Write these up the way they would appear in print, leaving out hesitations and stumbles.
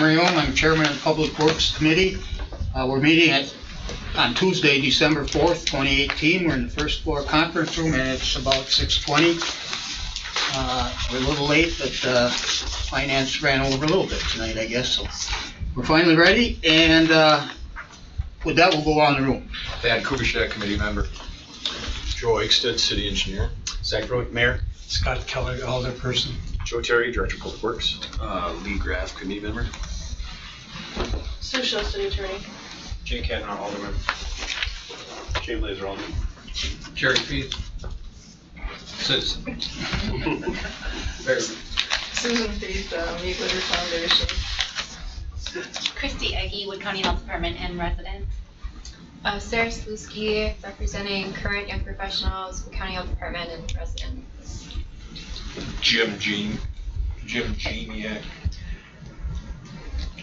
I'm chairman of the Public Works Committee. We're meeting on Tuesday, December 4th, 2018. We're in the first floor conference room and it's about 6:20. We're a little late, but finance ran over a little bit tonight, I guess. So we're finally ready, and with that, we'll go on the room. Dan Kubishek, committee member. Joe Eichstedt, city engineer. Zach Roth, mayor. Scott Keller, alderperson. Joe Terry, director of public works. Lee Graff, committee member. Sue Show, city attorney. Jay Kavanaugh, alderman. Jay Blazer, alderman. Jerry Feith, citizen. Susan Feith, Meat Litter Foundation. Christy Eggy, Wood County Health Department and resident. Sarah Slutsky, representing current young professionals, Wood County Health Department and resident. Jim Geniak,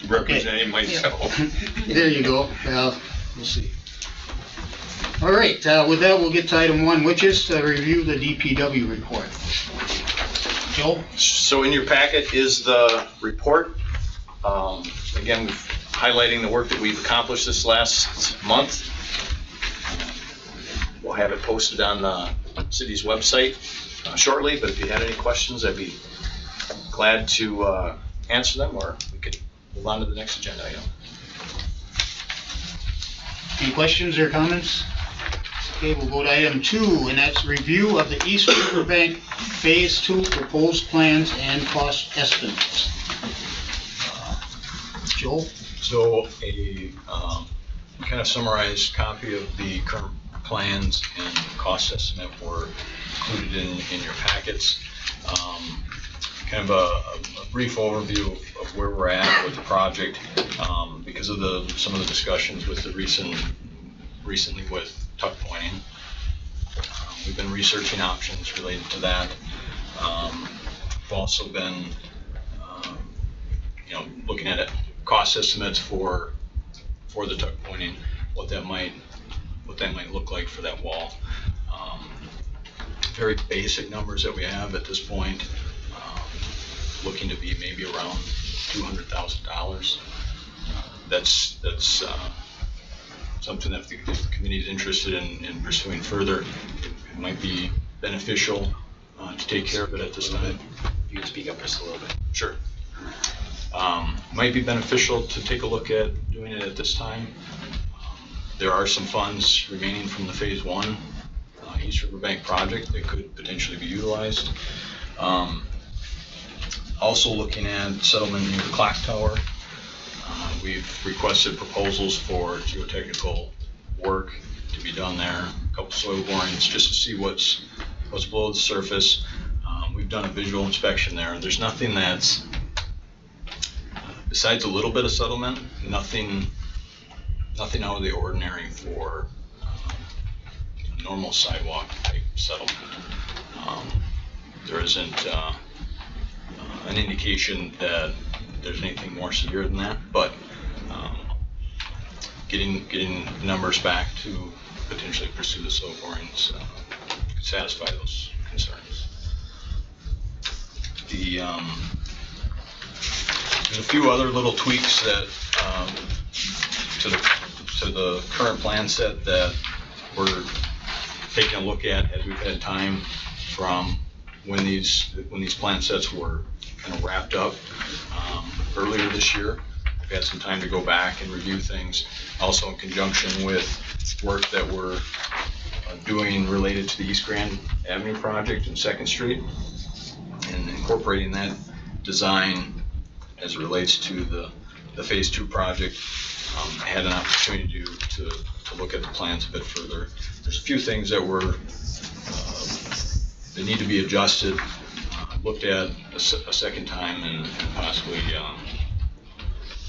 representing myself. There you go. We'll see. All right, with that, we'll get to item 1, which is to review the DPW report. Joe? So in your packet is the report. Again, highlighting the work that we've accomplished this last month. We'll have it posted on the city's website shortly, but if you had any questions, I'd be glad to answer them, or we could move on to the next agenda item. Any questions or comments? Okay, we'll go to item 2, and that's review of the East Riverbank Phase 2 proposed plans and cost estimates. Joel? So a kind of summarized copy of the current plans and cost estimate were included in your packets. Kind of a brief overview of where we're at with the project because of some of the discussions with the recently with tuck pointing. We've been researching options related to that. We've also been looking at cost estimates for the tuck pointing, what that might look like for that wall. Very basic numbers that we have at this point, looking to be maybe around $200,000. That's something that if the committee is interested in pursuing further, it might be beneficial to take care of it at this time. You can speak up just a little bit. Sure. Might be beneficial to take a look at doing it at this time. There are some funds remaining from the Phase 1 East Riverbank project that could potentially be utilized. Also looking at settlement near the clock tower. We've requested proposals for geotechnical work to be done there, a couple soil borings just to see what's below the surface. We've done a visual inspection there. There's nothing that's, besides a little bit of settlement, nothing out of the ordinary for normal sidewalk type settlement. There isn't an indication that there's anything more severe than that, but getting numbers back to potentially pursue the soil borings could satisfy those concerns. There's a few other little tweaks that to the current plan set that we're taking a look at as we've had time from when these plan sets were kind of wrapped up earlier this year. We've had some time to go back and review things, also in conjunction with work that we're doing related to the East Grand Avenue project and 2nd Street, and incorporating that design as it relates to the Phase 2 project. I had an opportunity to look at the plans a bit further. There's a few things that that need to be adjusted, looked at a second time, and possibly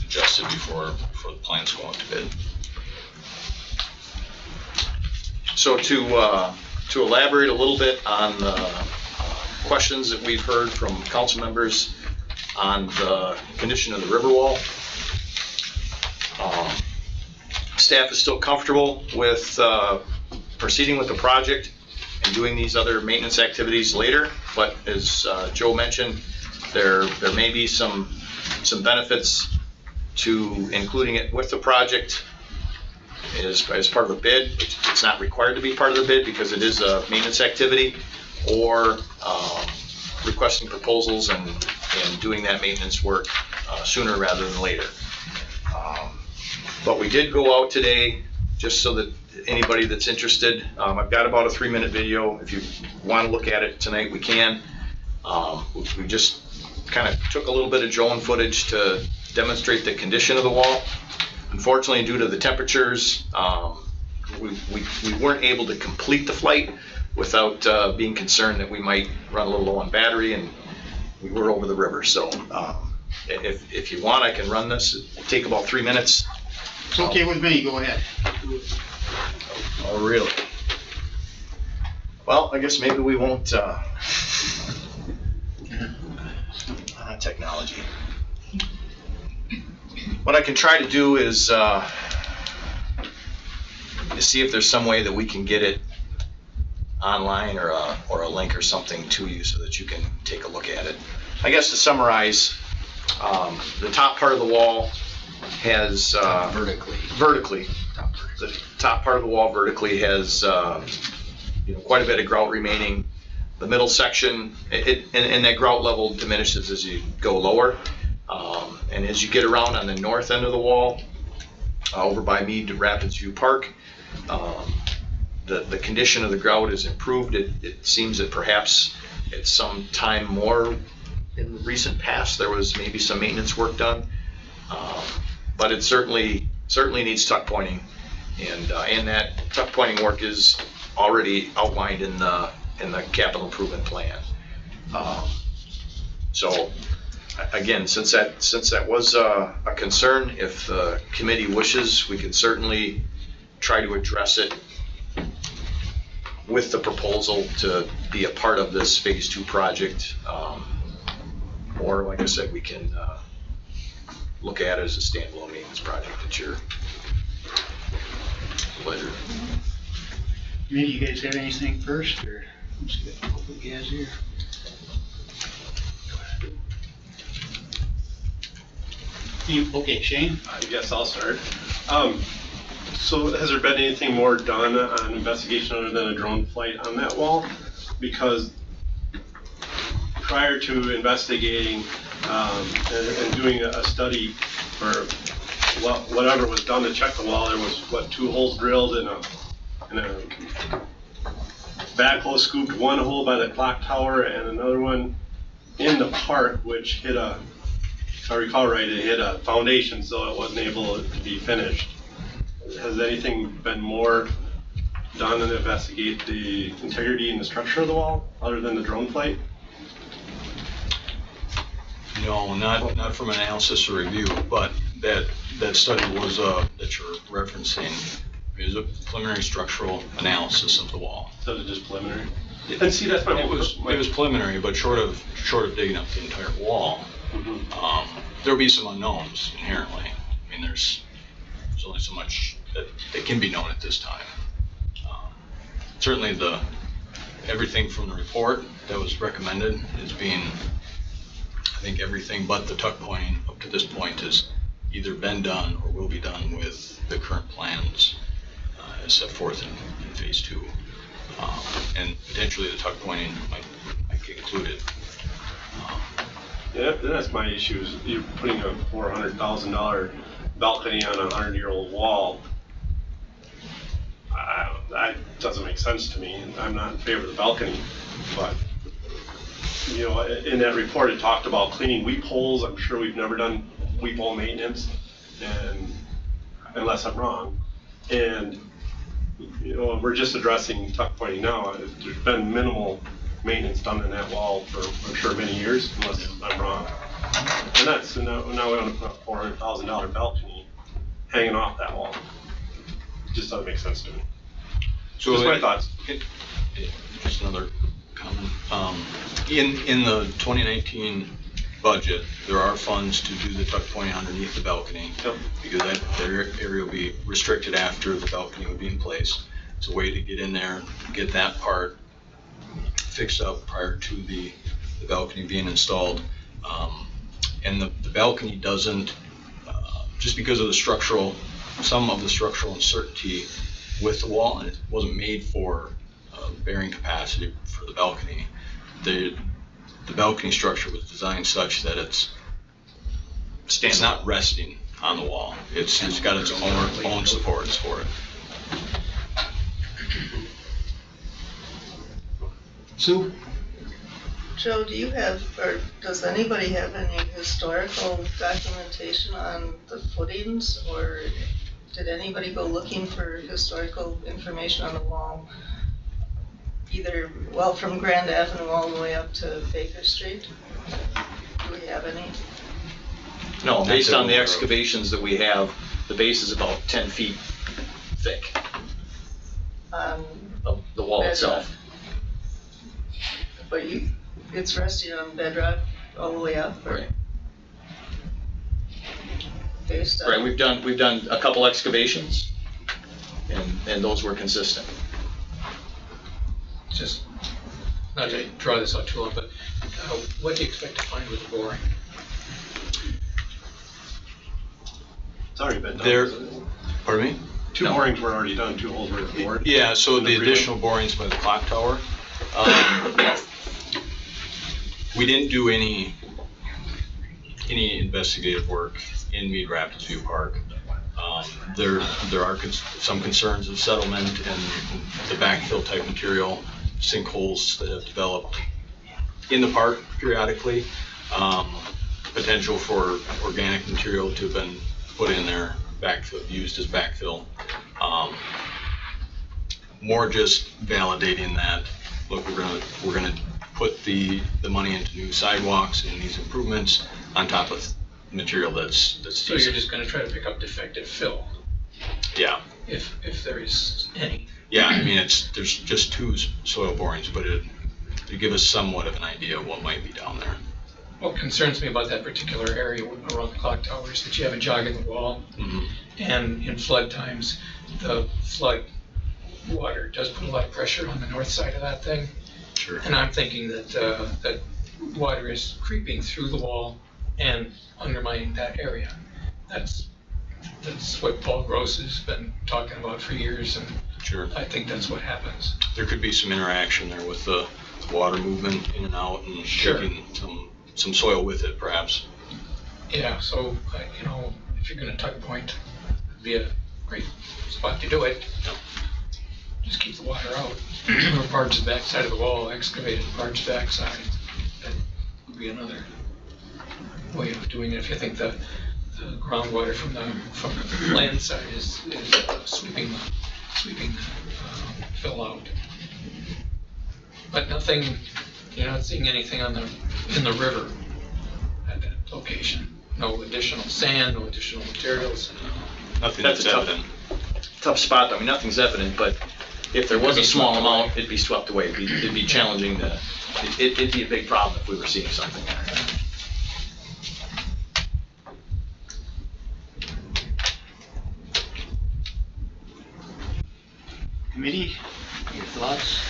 adjusted before the plans go out to bid. So to elaborate a little bit on the questions that we've heard from council members on the condition of the river wall, staff is still comfortable with proceeding with the project and doing these other maintenance activities later, but as Joe mentioned, there may be some benefits to including it with the project as part of the bid. It's not required to be part of the bid because it is a maintenance activity, or requesting proposals and doing that maintenance work sooner rather than later. But we did go out today, just so that anybody that's interested, I've got about a 3-minute video. If you want to look at it tonight, we can. We just kind of took a little bit of drone footage to demonstrate the condition of the wall. Unfortunately, due to the temperatures, we weren't able to complete the flight without being concerned that we might run a little low on battery, and we were over the river. So if you want, I can run this. It'll take about 3 minutes. It's okay with me, go ahead. Oh, really? Well, I guess maybe we won't, technology. What I can try to do is see if there's some way that we can get it online, or a link or something to you so that you can take a look at it. I guess to summarize, the top part of the wall has vertically. The top part of the wall vertically has quite a bit of grout remaining. The middle section, and that grout level diminishes as you go lower. And as you get around on the north end of the wall, over by Mead to Rapids View Park, the condition of the grout is improved. It seems that perhaps at some time more in the recent past there was maybe some maintenance work done, but it certainly needs tuck pointing, and that tuck pointing work is already outlined in the capital improvement plan. So again, since that was a concern, if the committee wishes, we can certainly try to address it with the proposal to be a part of this phase 2 project. Or like I said, we can look at it as a standalone maintenance project at your pleasure. Maybe you guys have anything first, or let's get a couple of guys here. Okay, Shane? I guess I'll start. So has there been anything more done on investigation other than a drone flight on that wall? Because prior to investigating and doing a study for whatever was done to check the wall, there was, 2 holes drilled and a backhoe scooped one hole by the clock tower and another one in the park, which hit if I recall right, it hit a foundation, so it wasn't able to be finished. Has anything been more done to investigate the integrity and the structure of the wall, other than the drone flight? No, not from analysis or review, but that study was that you're referencing is a preliminary structural analysis of the wall. So it's just preliminary. And see, that's my It was preliminary, but short of digging up the entire wall, there'll be some unknowns inherently. I mean, there's only so much that can be known at this time. Certainly, everything from the report that was recommended is being, I think, everything but the tuck pointing up to this point has either been done or will be done with the current plans as set forth in phase 2. And potentially the tuck pointing might get included. Yeah, that's my issue, is you're putting a $400,000 balcony on a 100-year-old wall. That doesn't make sense to me. I'm not in favor of the balcony, but in that report it talked about cleaning weep holes. I'm sure we've never done weep hole maintenance, and unless I'm wrong. And we're just addressing tuck pointing now. There's been minimal maintenance done in that wall for, I'm sure, many years, unless I'm wrong. And now we want to put a $400,000 balcony hanging off that wall. It just doesn't make sense to me. So just my thoughts. Just another comment. In the 2019 budget, there are funds to do the tuck pointing underneath the balcony. Yep. Because that area will be restricted after the balcony will be in place. It's a way to get in there, get that part fixed up prior to the balcony being installed. And the balcony doesn't just because of some of the structural uncertainty with the wall, and it wasn't made for bearing capacity for the balcony. The balcony structure was designed such that it's not resting on the wall. It's got its own supports for it. Sue? Joe, do you have, or does anybody have any historical documentation on the footings, or did anybody go looking for historical information on the wall? Either, well, from Grand Avenue all the way up to Baker Street? Do we have any? No, based on the excavations that we have, the base is about 10 feet thick of the wall itself. But it's resting on bedrock all the way up, or? Right. Based on? Right, we've done a couple excavations, and those were consistent. Just, not to draw this out too long, but what do you expect to find with the boring? It's already been done. There, isn't it? pardon me? Two borings were already done, 2 holes were bored. Yeah, so In the the additional borings by the clock tower, we didn't do any investigative work in Mead Rapids View Park. There are some concerns of settlement and the backfill type material, sinkholes that have developed in the park periodically, potential for organic material to have been put in there, used as backfill. More just validating that, look, we're gonna put the money into new sidewalks and these improvements on top of material that's So you're just gonna try to pick up defective fill, yeah. if there is any. Yeah, I mean, there's just 2 soil borings, but it give us somewhat of an idea of what might be down there. What concerns me about that particular area around the clock tower is that you have a jog in the wall, Mhm. and in flood times, the flood water does put a lot of pressure on the north side of that thing. Sure. And I'm thinking that that water is creeping through the wall and undermining that area. That's what Paul Gross has been talking about for years, and Sure. I think that's what happens. There could be some interaction there with the water movement in and out and Sure. taking some soil with it, perhaps. Yeah, so, if you're gonna tuck point, it'd be a great spot to do it. Yep. Just keep the water out. Or parts of the backside of the wall, excavated parts of the backside. That would be another way of doing it, if you think the groundwater from the land side is sweeping fill out. But nothing, you're not seeing anything in the river at that location. No additional sand, no additional materials. Nothing That's that's a tough- evident. Tough spot, I mean, nothing's evident, but if there was a small amount, it'd be swept away. It'd be challenging it'd be a big problem if we were seeing something there. Committee, your thoughts?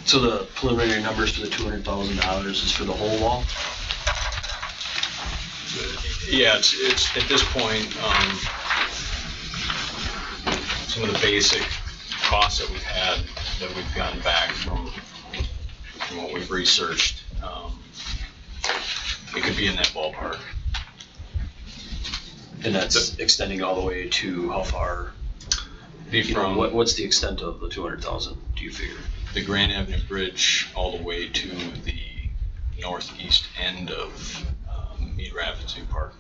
So the preliminary numbers for the $200,000 is for the whole wall? Yeah, it's at this point, some of the basic costs that we've had, that we've gotten back from what we've researched, it could be in that ballpark. And that's extending all the way to how far? Be from What's the extent of the 200,000, do you figure? the Grand Avenue Bridge all the way to the northeast end of Mead Rapids Zoo Park.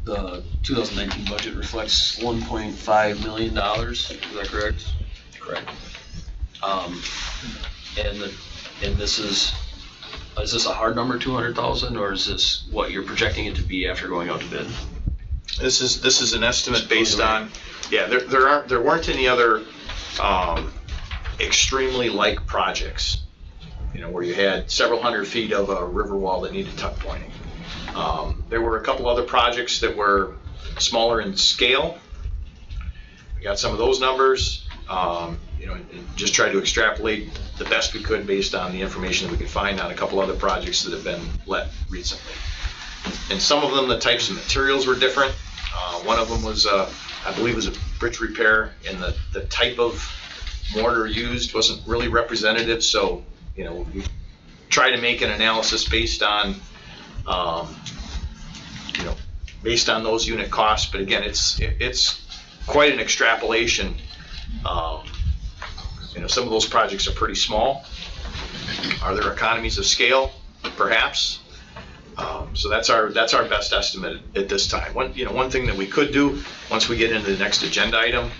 The 2019 budget reflects $1.5 million, is that correct? Correct. And this is this a hard number, 200,000, or is this what you're projecting it to be after going out to bid? This is an estimate based on, there weren't any other extremely like projects, where you had several hundred feet of a river wall that needed tuck pointing. There were a couple other projects that were smaller in scale. We got some of those numbers, and just tried to extrapolate the best we could based on the information that we could find on a couple other projects that have been let recently. And some of them, the types of materials were different. One of them was, I believe, was a bridge repair, and the type of mortar used wasn't really representative. So, we try to make an analysis based on, based on those unit costs. But again, it's quite an extrapolation. Some of those projects are pretty small. Are there economies of scale? Perhaps. So that's our best estimate at this time. One thing that we could do once we get into the next agenda item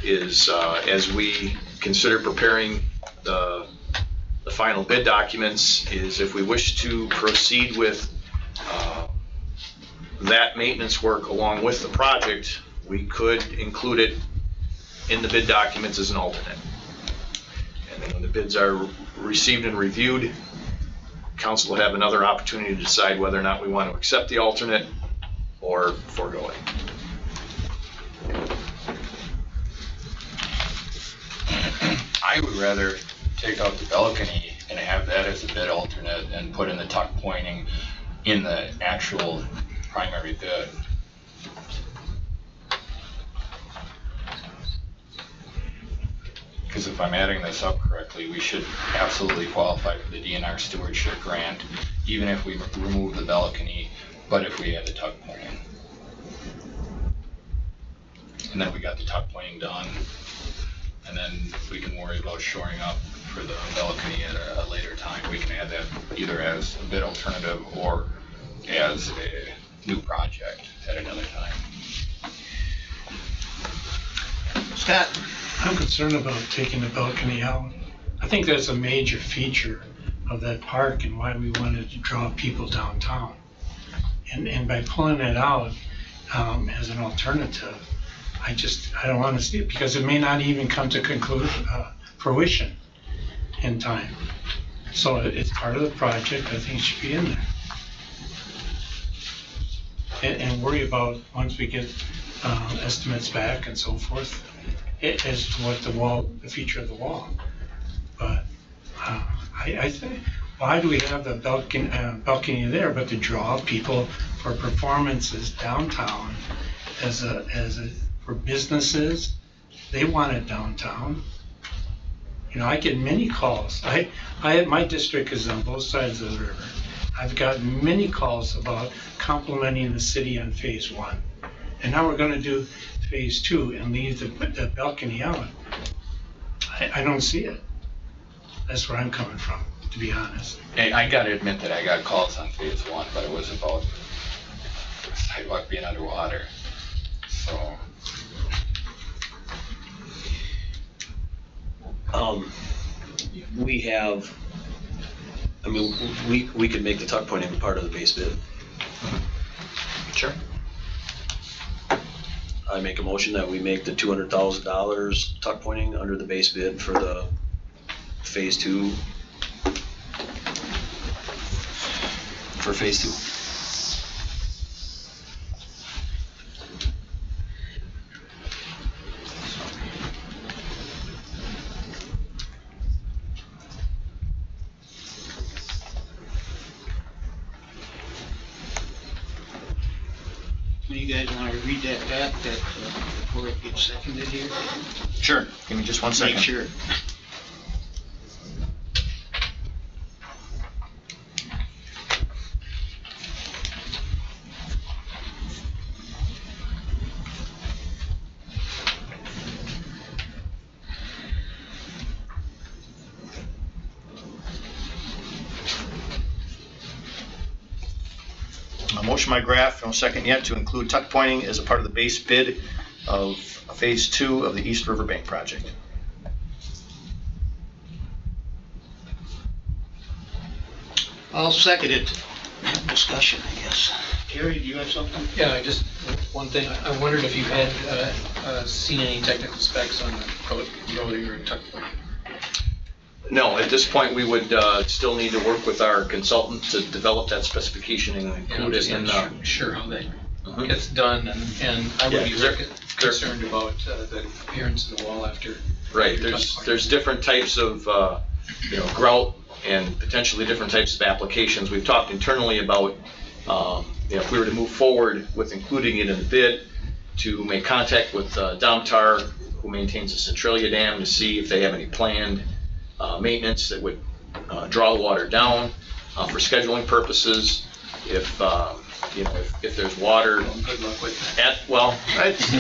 is, as we consider preparing the final bid documents, is if we wish to proceed with that maintenance work along with the project, we could include it in the bid documents as an alternate. And then when the bids are received and reviewed, council will have another opportunity to decide whether or not we want to accept the alternate or forego it. I would rather take out the balcony and have that as a bid alternate and put in the tuck pointing in the actual primary bid. Because if I'm adding this up correctly, we should absolutely qualify for the DNR stewardship grant, even if we remove the balcony, but if we add the tuck pointing. And then we got the tuck pointing done, and then we can worry about shoring up for the balcony at a later time. We can add that either as a bid alternative or as a new project at another time. Scott? I'm concerned about taking the balcony out. I think that's a major feature of that park and why we wanted to draw people downtown. And by pulling it out as an alternative, I don't want to see it, because it may not even come to fruition in time. So it's part of the project. I think it should be in there. And worry about, once we get estimates back and so forth, as to what the feature of the wall. But I think, why do we have the balcony there but to draw people for performances downtown for businesses? They want it downtown. I get many calls. My district is on both sides of the river. I've gotten many calls about complimenting the city on phase 1. And now we're going to do phase 2 and leave the balcony out. I don't see it. That's where I'm coming from, to be honest. Hey, I gotta admit that I got calls on phase 1, but it was about the sidewalk being underwater. So. We could make the tuck pointing part of the base bid. Sure. I make a motion that we make the $200,000 tuck pointing under the base bid for the phase 2. For phase 2. You guys want to read that back before it gets seconded here? Sure. Give me just one second. Make sure. Motion by Graff, no second yet, to include tuck pointing as a part of the base bid of phase 2 of the East River Bank project. I'll second it. Discussion, I guess. Gary, do you have something? Yeah, I just, one thing, I wondered if you had seen any technical specs on the road you were talking about. No, at this point, we would still need to work with our consultant to develop that specification and include it in the... Sure how that gets done, and I would be concerned about the appearance of the wall after. Right, there's different types of, grout and potentially different types of applications. We've talked internally about, if we were to move forward with including it in the bid, to make contact with Domtar, who maintains the Centralia Dam, to see if they have any planned maintenance that would draw the water down for scheduling purposes. If there's water. Well, good luck with that.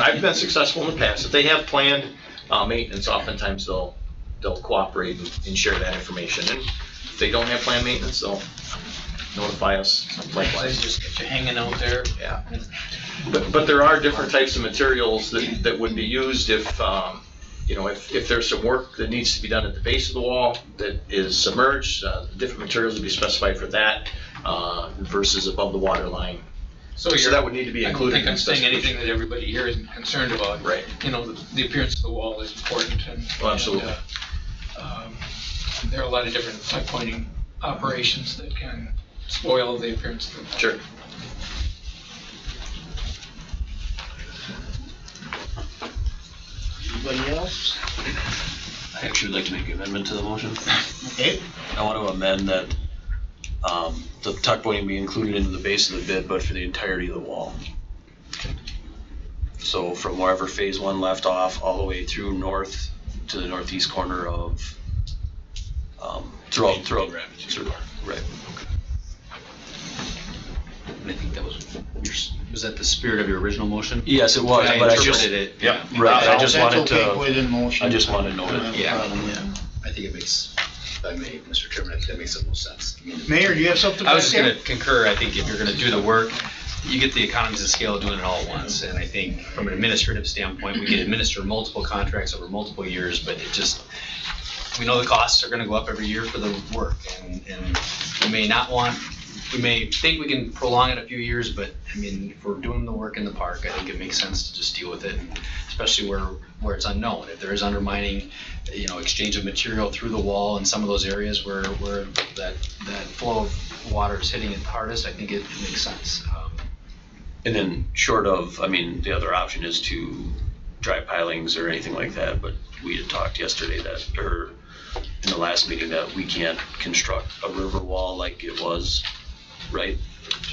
I've been successful in the past. If they have planned maintenance, oftentimes they'll cooperate and share that information. And if they don't have planned maintenance, they'll notify us. Likewise, just get you hanging out there. Yeah. But there are different types of materials that would be used if there's some work that needs to be done at the base of the wall that is submerged. Different materials would be specified for that versus above the water line. So that would need to be included. I don't think I'm saying anything that everybody here isn't concerned about. Right. The appearance of the wall is important. Absolutely. There are a lot of different pipe pointing operations that can spoil the appearance of the wall. Sure. Anybody else? I actually would like to make an amendment to the motion. Okay. I want to amend that the tuck pointing be included into the base of the bid, but for the entirety of the wall. So from wherever phase 1 left off, all the way through north to the northeast corner of, throughout, right. And I think that was that the spirit of your original motion? Yes, it was, I but I interpreted just, it. yeah, right, I just That's wanted okay to, within motion. I just wanted to note it. Yeah, I think it makes, if I may, Mr. Chairman, I think that makes the most sense. Mayor, do you have something? I was just gonna concur. I think if you're gonna do the work, you get the economies of scale of doing it all at once. And I think from an administrative standpoint, we can administer multiple contracts over multiple years, but it just, we know the costs are gonna go up every year for the work. And we may think we can prolong it a few years, but I mean, if we're doing the work in the park, I think it makes sense to just deal with it, especially where it's unknown. If there is undermining, exchange of material through the wall in some of those areas where that flow of water is hitting it hardest, I think it makes sense. And then short of, the other option is to dry pilings or anything like that, but we had talked yesterday or in the last meeting that we can't construct a river wall like it was, right?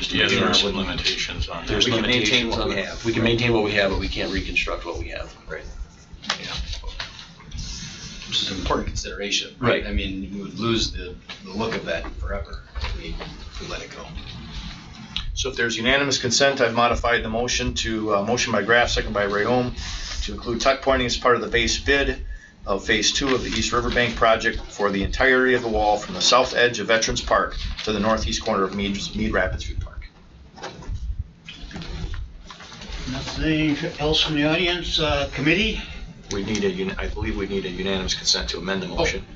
Yeah, there are some limitations on that. There's We can limitations maintain what on we it. have. We can maintain what we have, but we can't reconstruct what we have. Right. Yeah. Which is an important consideration. Right. I mean, we would lose the look of that forever if we let it go. So if there's unanimous consent, I've modified the motion to, motion by Graff, second by Rayom, to include tuck pointing as part of the base bid of phase 2 of the East Riverbank project for the entirety of the wall from the south edge of Veterans Park to the northeast corner of Mead Rapids View Park. Nothing else from the audience, committee? I believe we need a unanimous consent to amend the motion,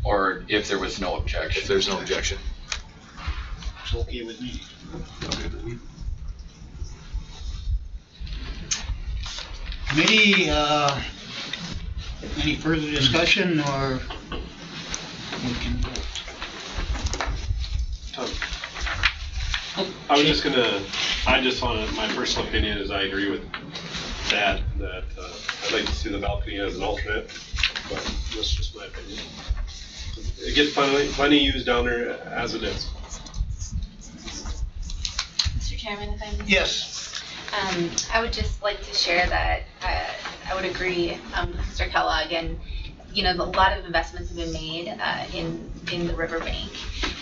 Or if there was no objection. if there's no objection. It's okay with me. Committee, any further discussion or we can vote? My personal opinion is I agree with that I'd like to see the balcony as an alternate, but that's just my opinion. It gets plenty used down there as it is. Mr. Chairman, if I may. Yes. I would just like to share that I would agree with Mr. Kellogg, and a lot of investments have been made in the riverbank,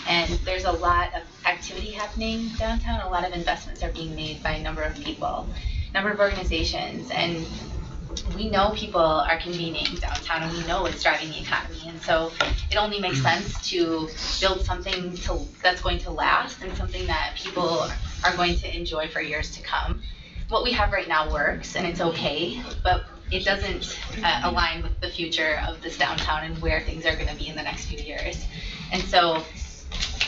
and there's a lot of activity happening downtown. A lot of investments are being made by a number of people, number of organizations, and we know people are convening downtown, and we know it's driving the economy, and so it only makes sense to build something that's going to last and something that people are going to enjoy for years to come. What we have right now works, and it's okay, but it doesn't align with the future of this downtown and where things are going to be in the next few years. And so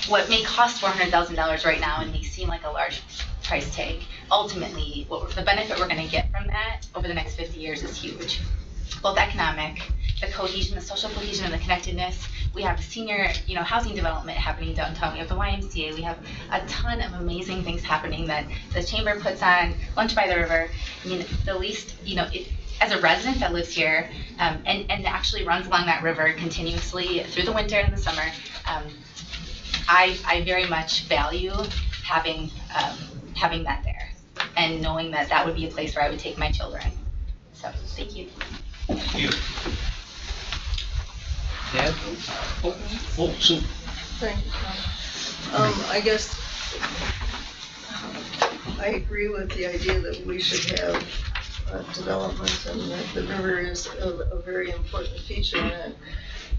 what may cost $400,000 right now and may seem like a large price tag, ultimately, the benefit we're gonna get from that over the next 50 years is huge. Both economic, the cohesion, the social cohesion and the connectedness. We have senior, housing development happening downtown. We have the YMCA. We have a ton of amazing things happening that the chamber puts on. Lunch by the River. I mean, the least, as a resident that lives here and actually runs along that river continuously through the winter and the summer, I very much value having that there and knowing that that would be a place where I would take my children. So, thank you. Thank you. Deb? Sue. Thank you, Tom. I guess I agree with the idea that we should have development and that the river is a very important feature in it.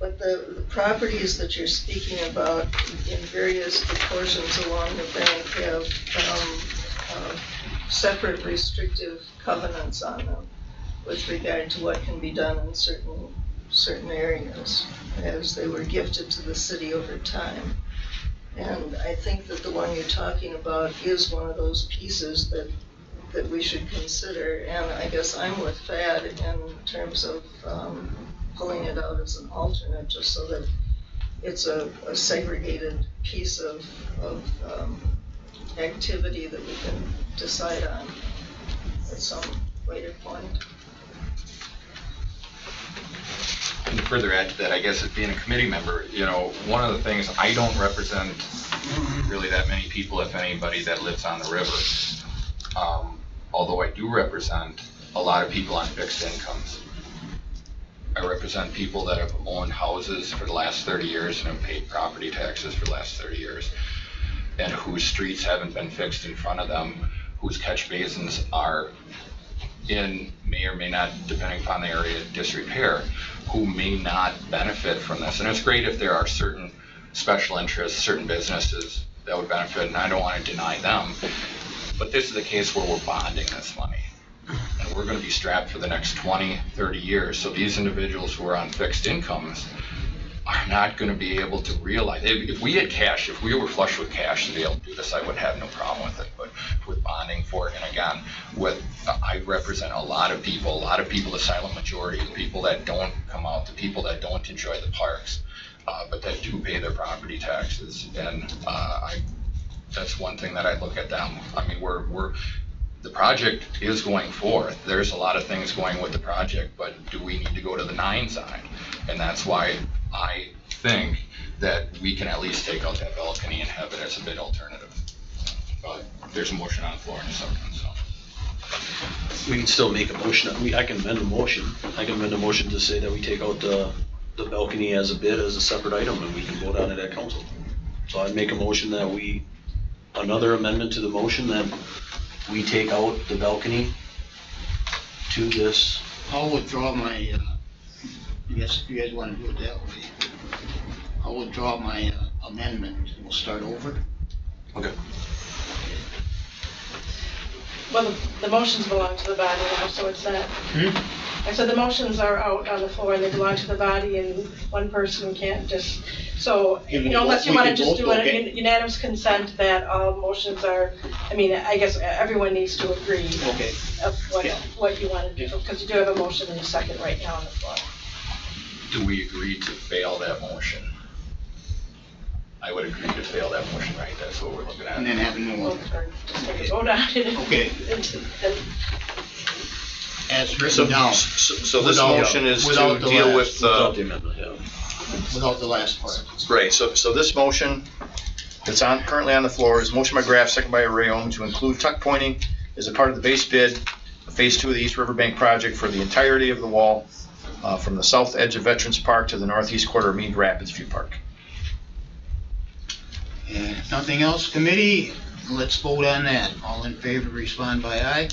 But the properties that you're speaking about in various proportions along the bank have separate restrictive covenants on them with regard to what can be done in certain areas, as they were gifted to the city over time. And I think that the one you're talking about is one of those pieces that we should consider. And I guess I'm with FAD in terms of pulling it out as an alternate, just so that it's a segregated piece of activity that we can decide on at some later point. And to further add to that, I guess as being a committee member, one of the things, I don't represent really that many people, if anybody, that lives on the river. Although I do represent a lot of people on fixed incomes. I represent people that have owned houses for the last 30 years and have paid property taxes for the last 30 years, and whose streets haven't been fixed in front of them, whose catch basins are may or may not, depending upon the area, disrepair, who may not benefit from this. And it's great if there are certain special interests, certain businesses that would benefit, and I don't want to deny them. But this is the case where we're bonding this money. And we're going to be strapped for the next 20, 30 years. So these individuals who are on fixed incomes are not going to be able to realize. If we had cash, if we were flush with cash to be able to do this, I would have no problem with it. But with bonding for it, and again, I represent a lot of people, the silent majority, the people that don't come out, the people that don't enjoy the parks, but that do pay their property taxes. And that's one thing that I look at them. I mean, the project is going forth. There's a lot of things going with the project, but do we need to go to the 9 side? And that's why I think that we can at least take out that balcony and have it as a bid alternative. But there's a motion on the floor in a second, so. We can still make a motion. I can amend the motion. I can amend the motion to say that we take out the balcony as a bid, as a separate item, and we can vote on it at council. So I'd make a motion that another amendment to the motion that we take out the balcony to this. I'll withdraw my, I guess if you guys want to do it that way, I'll withdraw my amendment. We'll start over. Okay. Well, the motions belong to the body now, so it's not. I said the motions are out on the floor and they belong to the body, and one person can't just, so, unless you want to just do a unanimous consent that all motions are, I guess everyone needs to agree of what you want to do, because you do have a motion and a second right now on the floor. Do we agree to fail that motion? I would agree to fail that motion, right? That's what we're looking at. And then have a new one. Just make a vote on it. Okay. As written So, down. so this motion is to deal with, Without the amendment, yeah. Without the last part. great, so this motion that's currently on the floor is motion by Graff, second by Rayon, to include tuck pointing as a part of the base bid of Phase 2 of the East Riverbank project for the entirety of the wall from the south edge of Veterans Park to the northeast quarter of Mead Rapids View Park. And if nothing else, committee, let's vote on that. All in favor, respond by aye.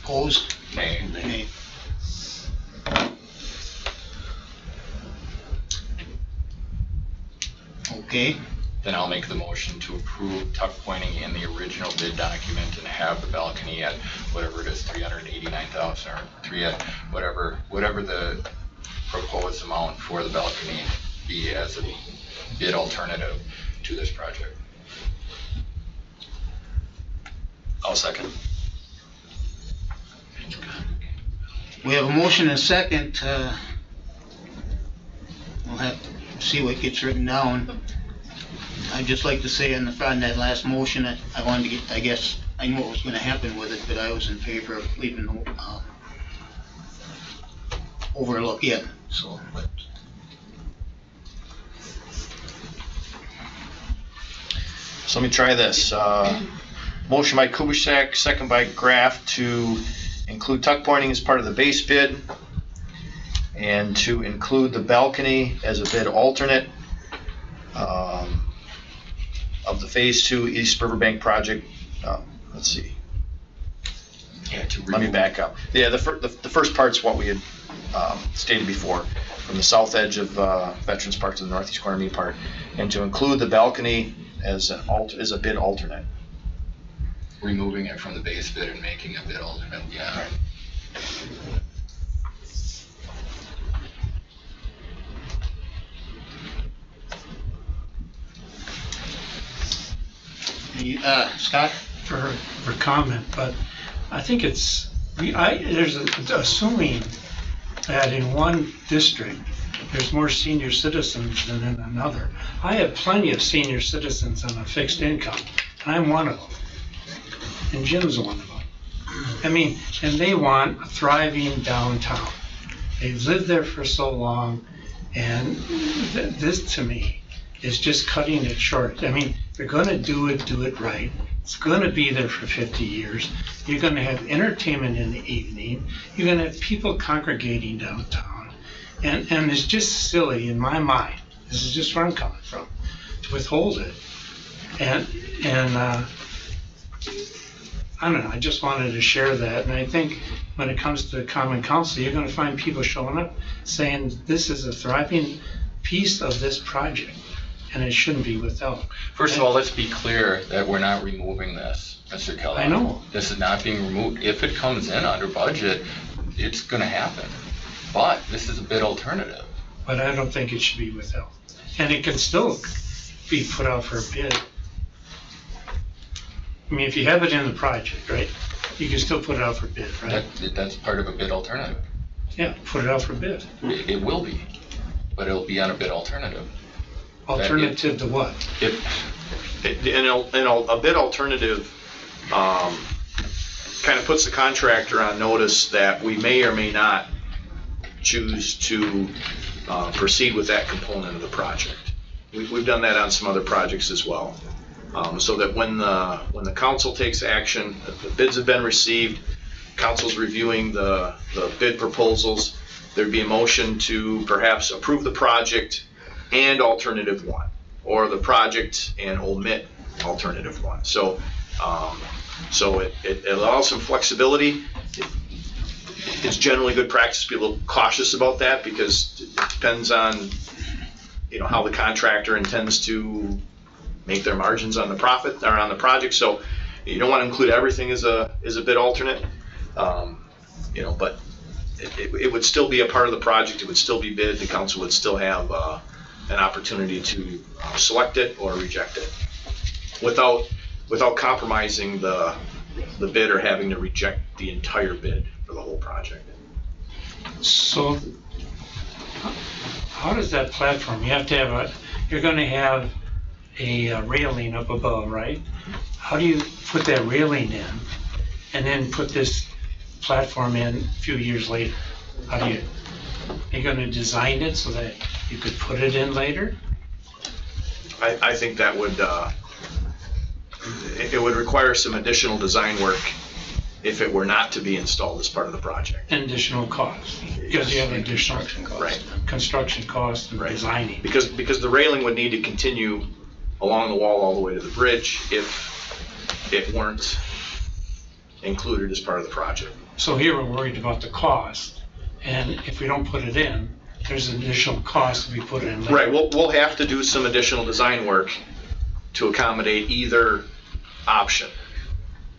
Opposed? Nay. Nay. Okay, Then I'll make the motion to approve tuck pointing in the original bid document and have the balcony at whatever it is, 389,000 or whatever the proposed amount for the balcony be as a bid alternative to this project. I'll second. We have a motion and a second. We'll have to see what gets written down. I'd just like to say on that last motion that I wanted to get, I guess, I knew what was gonna happen with it, but I was in favor of leaving the, overlook in, so, but. So let me try this. Motion by Kubaschak, second by Graff to include tuck pointing as part of the base bid and to include the balcony as a bid alternate of the Phase 2 East Riverbank project. Let's see. Let me back up. Yeah, the first part's what we had stated before, from the south edge of Veterans Park to the northeast corner of Park, and to include the balcony as a bid alternate. Removing it from the base bid and making a bid alternate, yeah. Right. Scott? For comment, but I think it's, assuming that in one district, there's more senior citizens than in another. I have plenty of senior citizens on a fixed income, and I'm one of them. And Jim's one of them. I mean, and they want a thriving downtown. They've lived there for so long, and this to me is just cutting it short. I mean, they're gonna do it right. It's gonna be there for 50 years. You're gonna have entertainment in the evening. You're gonna have people congregating downtown. And it's just silly in my mind, this is just where I'm coming from, to withhold it. And I don't know, I just wanted to share that. And I think when it comes to the Common Council, you're gonna find people showing up saying this is a thriving piece of this project, and it shouldn't be withheld. First of all, let's be clear that we're not removing this, Mr. Kellogg. I know. This is not being removed. If it comes in under budget, it's gonna happen. But this is a bid alternative. But I don't think it should be withheld. And it can still be put out for a bid. I mean, if you have it in the project, right, you can still put it out for bid, right? That's part of a bid alternative. Yeah, put it out for bid. It will be, but it'll be on a bid alternative. Alternative to what? A bid alternative kind of puts the contractor on notice that we may or may not choose to proceed with that component of the project. We've done that on some other projects as well. So that when the council takes action, the bids have been received, council's reviewing the bid proposals, there'd be a motion to perhaps approve the project and alternative one, or the project and omit alternative one. So it allows some flexibility. It's generally good practice to be a little cautious about that, because it depends on, how the contractor intends to make their margins on the profit or on the project. So you don't want to include everything as a bid alternate, but it would still be a part of the project. It would still be bid. The council would still have an opportunity to select it or reject it without compromising the bid or having to reject the entire bid for the whole project. So how does that platform, you have to have you're going to have a railing up above, right? How do you put that railing in and then put this platform in a few years later? How do you're going to design it so that you could put it in later? I think that would it would require some additional design work if it were not to be installed as part of the project. And additional cost, because you have additional construction cost and designing. Because the railing would need to continue along the wall all the way to the bridge if it weren't included as part of the project. So here we're worried about the cost, and if we don't put it in, there's an additional cost if we put it in later. Right, we'll have to do some additional design work to accommodate either option,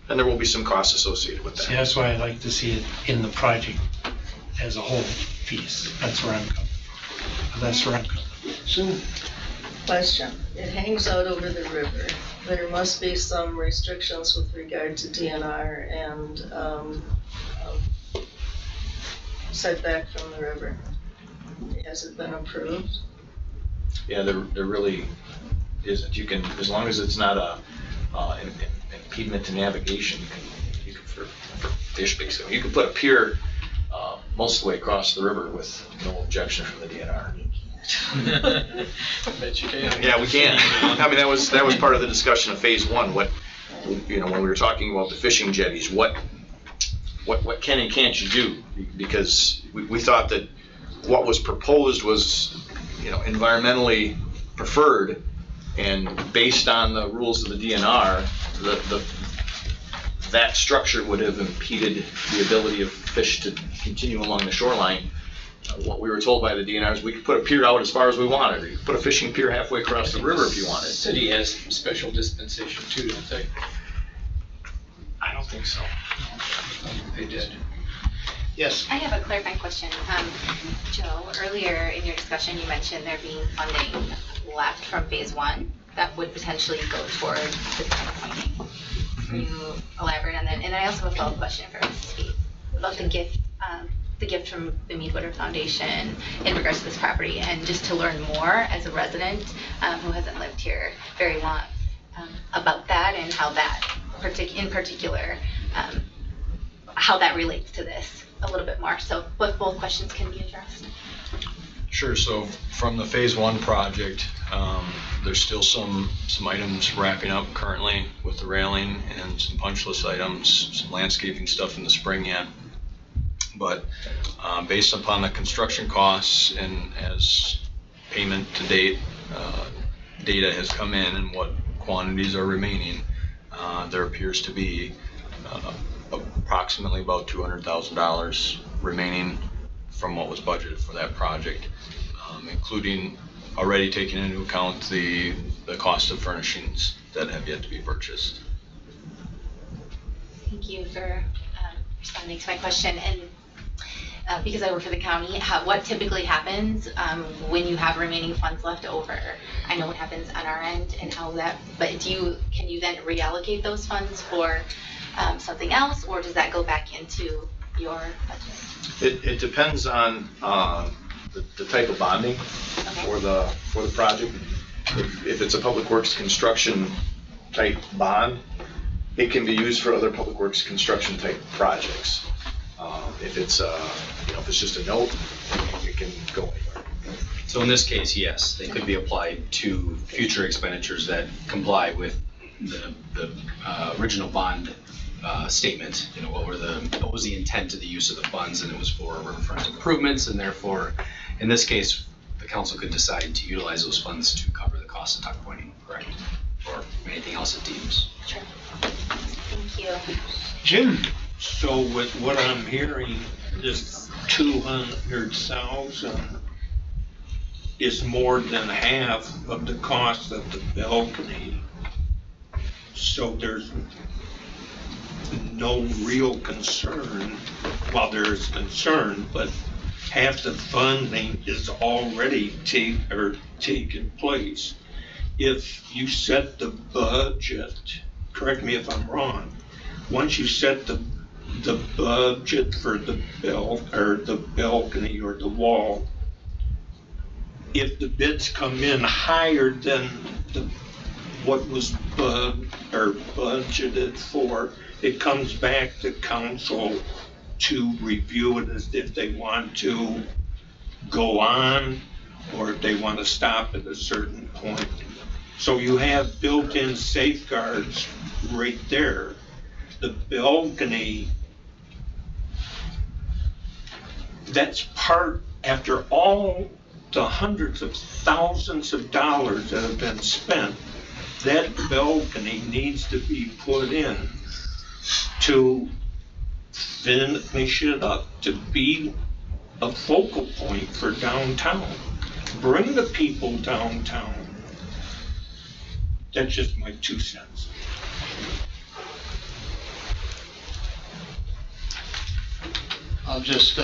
and there will be some costs associated with that. See, that's why I like to see it in the project as a whole piece. That's where I'm coming from. Question, it hangs out over the river. There must be some restrictions with regard to DNR and setback from the river. Has it been approved? Yeah, there really isn't. You can, as long as it's not an impediment to navigation, you can for fish basically. You can put a pier most of the way across the river with no objection from the DNR. Bet you can. Yeah, we can. I mean, that was part of the discussion of phase one. What, you know, when we were talking about the fishing jetties, what can and can't you do? Because we thought that what was proposed was, you know, environmentally preferred, and based on the rules of the DNR, that structure would have impeded the ability of fish to continue along the shoreline. What we were told by the DNR is we could put a pier out as far as we wanted, or you could put a fishing pier halfway across the river if you wanted. The city has special dispensation too, don't they? I don't think so. They did. Yes. I have a clarifying question. Joe, earlier in your discussion, you mentioned there being funding left from phase one that would potentially go toward the town pointing. Can you elaborate on that? And I also have a follow-up question for Mrs. Speed about the gift from the Meadwater Foundation in regards to this property, and just to learn more as a resident who hasn't lived here very long about that and how that, in particular, how that relates to this a little bit more. So both questions can be addressed. Sure. So from the phase one project, there's still some items wrapping up currently with the railing and some punch list items, some landscaping stuff in the spring yet. But based upon the construction costs and as payment to date data has come in and what quantities are remaining, there appears to be approximately about $200,000 remaining from what was budgeted for that project, including already taking into account the cost of furnishings that have yet to be purchased. Thank you for responding to my question. And because I work for the county, what typically happens when you have remaining funds left over? I know what happens on our end and how that, but can you then reallocate those funds for something else, or does that go back into your budget? It depends on the type of bonding for the project. If it's a public works construction type bond, it can be used for other public works construction type projects. If it's if it's just a note, it can go anywhere. So in this case, yes, they could be applied to future expenditures that comply with the original bond statement. You know, what was the intent of the use of the funds, and it was for riverfront improvements, and therefore, in this case, the council could decide to utilize those funds to cover the cost of tuck pointing, correct? Or anything else it deems. Sure. Thank you. Jim, so with what I'm hearing, this 200,000 is more than half of the cost of the balcony. So there's no real concern, well, there's concern, but half the funding is already taken place. If you set the budget, correct me if I'm wrong, once you set the budget for the balcony or the wall, if the bids come in higher than what was budgeted for, it comes back to council to review it as if they want to go on or if they want to stop at a certain point. So you have built-in safeguards right there. The balcony, that's part, after all the hundreds of thousands of dollars that have been spent, that balcony needs to be put in to finish it up, to be a focal point for downtown. Bring the people downtown. That's just my 2 cents. I'll just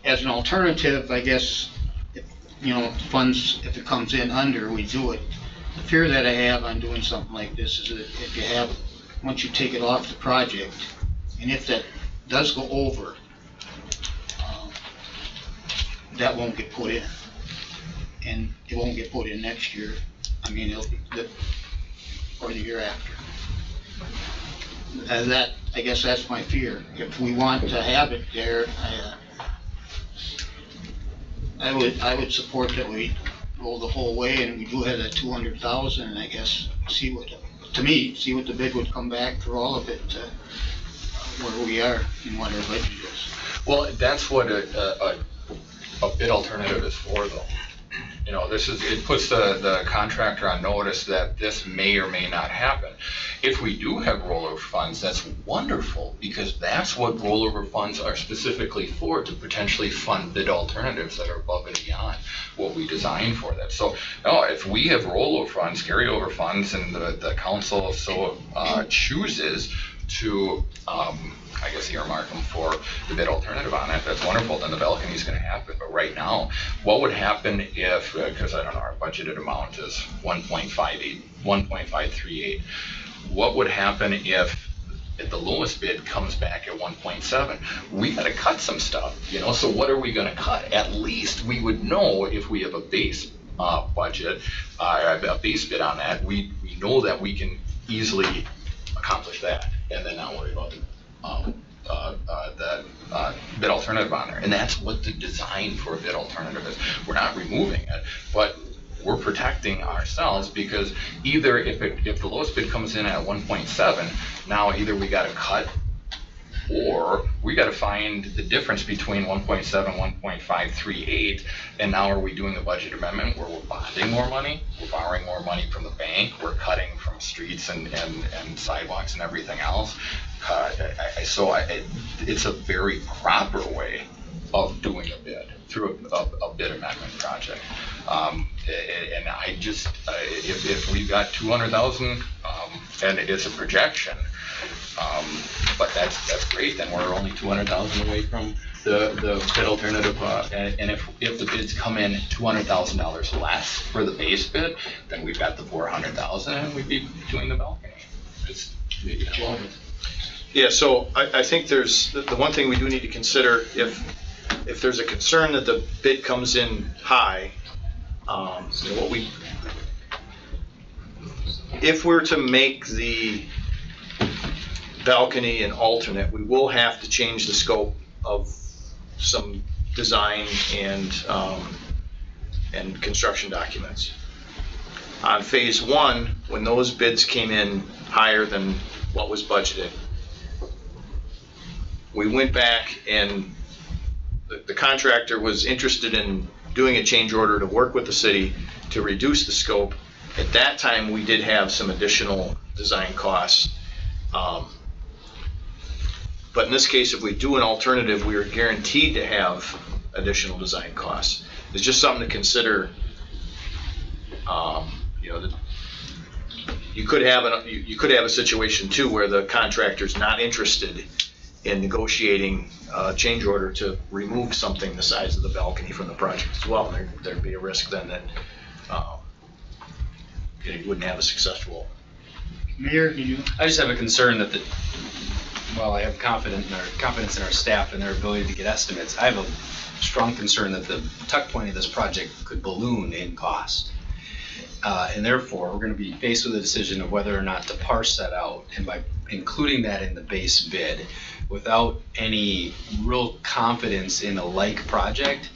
as an alternative, I guess, if, you know, funds, if it comes in under, we do it. The fear that I have on doing something like this is that if you have, once you take it off the project, and if that does go over, that won't get put in. And it won't get put in next year. I mean, it'll be, or the year after. And that, I guess that's my fear. If we want to have it there, I would support that we roll the whole way, and we do have that 200,000, and I guess see what the bid would come back for all of it, where we are and what our budget is. Well, that's what a bid alternative is for, though. You know, it puts the contractor on notice that this may or may not happen. If we do have rollover funds, that's wonderful, because that's what rollover funds are specifically for, to potentially fund bid alternatives that are above and beyond what we designed for that. So, no, if we have rollover funds, carryover funds, and the council so chooses to, I guess, earmark them for the bid alternative on it, that's wonderful, then the balcony is going to happen. But right now, what would happen if, because I don't know, our budgeted amount is 1.538. What would happen if the lowest bid comes back at 1.7? We got to cut some stuff, you know, so what are we going to cut? At least we would know if we have a base budget, a base bid on that, we know that we can easily accomplish that, and then not worry about the bid alternative on there. And that's what the design for a bid alternative is. We're not removing it, but we're protecting ourselves, because either if the lowest bid comes in at 1.7, now either we got to cut, or we got to find the difference between 1.7 and 1.538, and now are we doing a budget amendment where we're bonding more money, we're borrowing more money from the bank, we're cutting from streets and sidewalks and everything else. It's a very proper way of doing a bid through a bid amendment project. And I just, if we've got 200,000, and it's a projection, but that's great, then we're only 200,000 away from the bid alternative, and if the bids come in $200,000 less for the base bid, then we've got the 400,000, and we'd be doing the balcony. Yeah, so I think there's, the one thing we do need to consider, if there's a concern that the bid comes in high, you know, if we're to make the balcony an alternate, we will have to change the scope of some design and construction documents. On phase one, when those bids came in higher than what was budgeted, we went back, and the contractor was interested in doing a change order to work with the city to reduce the scope. At that time, we did have some additional design costs. But in this case, if we do an alternative, we are guaranteed to have additional design costs. It's just something to consider. You know, you could have a situation too where the contractor's not interested in negotiating a change order to remove something the size of the balcony from the project as well. There'd be a risk then that you wouldn't have a successful. Mayor, you? I just have a concern that I have confidence in our staff and their ability to get estimates. I have a strong concern that the tuck point of this project could balloon in cost. And therefore, we're going to be faced with a decision of whether or not to parse that out. And by including that in the base bid, without any real confidence in a like project,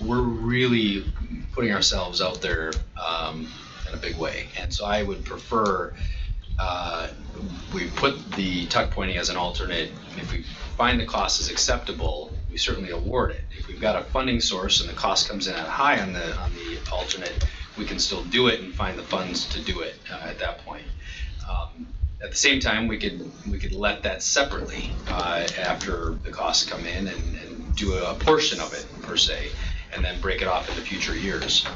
we're really putting ourselves out there in a big way. And so I would prefer we put the tuck pointing as an alternate. If we find the cost is acceptable, we certainly award it. If we've got a funding source and the cost comes in at high on the alternate, we can still do it and find the funds to do it at that point. At the same time, we could let that separately after the costs come in and do a portion of it per se, and then break it off into future years.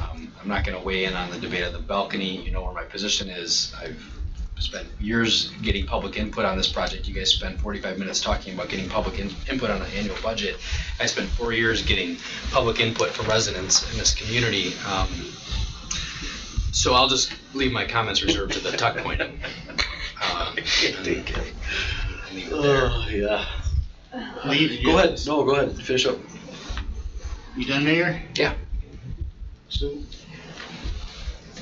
I'm not going to weigh in on the debate of the balcony. You know where my position is. I've spent years getting public input on this project. You guys spent 45 minutes talking about getting public input on an annual budget. I spent 4 years getting public input from residents in this community. So I'll just leave my comments reserved to the tuck pointing. Leave it there. Yeah. Lee, Go ahead. No, go ahead. Finish up. You done, Mayor? Yeah. Sue?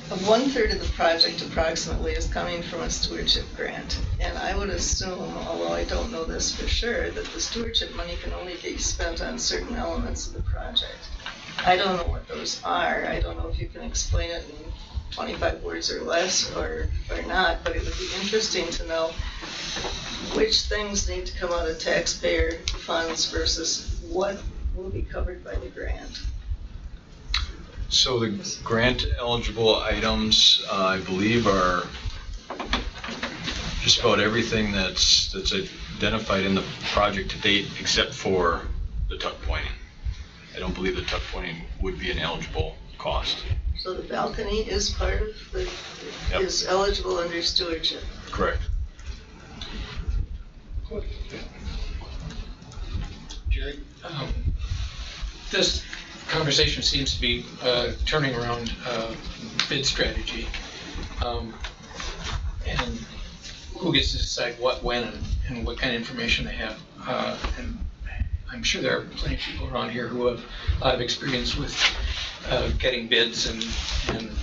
1/3 of the project approximately is coming from a stewardship grant. And I would assume, although I don't know this for sure, that the stewardship money can only be spent on certain elements of the project. I don't know what those are. I don't know if you can explain it in 25 words or less or not, but it would be interesting to know which things need to come out of taxpayer funds versus what will be covered by the grant. So the grant eligible items, I believe, are just about everything that's identified in the project to date, except for the tuck pointing. I don't believe the tuck pointing would be an eligible cost. So the balcony is part of the, Yep. is eligible under stewardship. Correct. Jerry? This conversation seems to be turning around bid strategy. And who gets to decide what, when, and what kind of information they have. And I'm sure there are plenty of people around here who have a lot of experience with getting bids and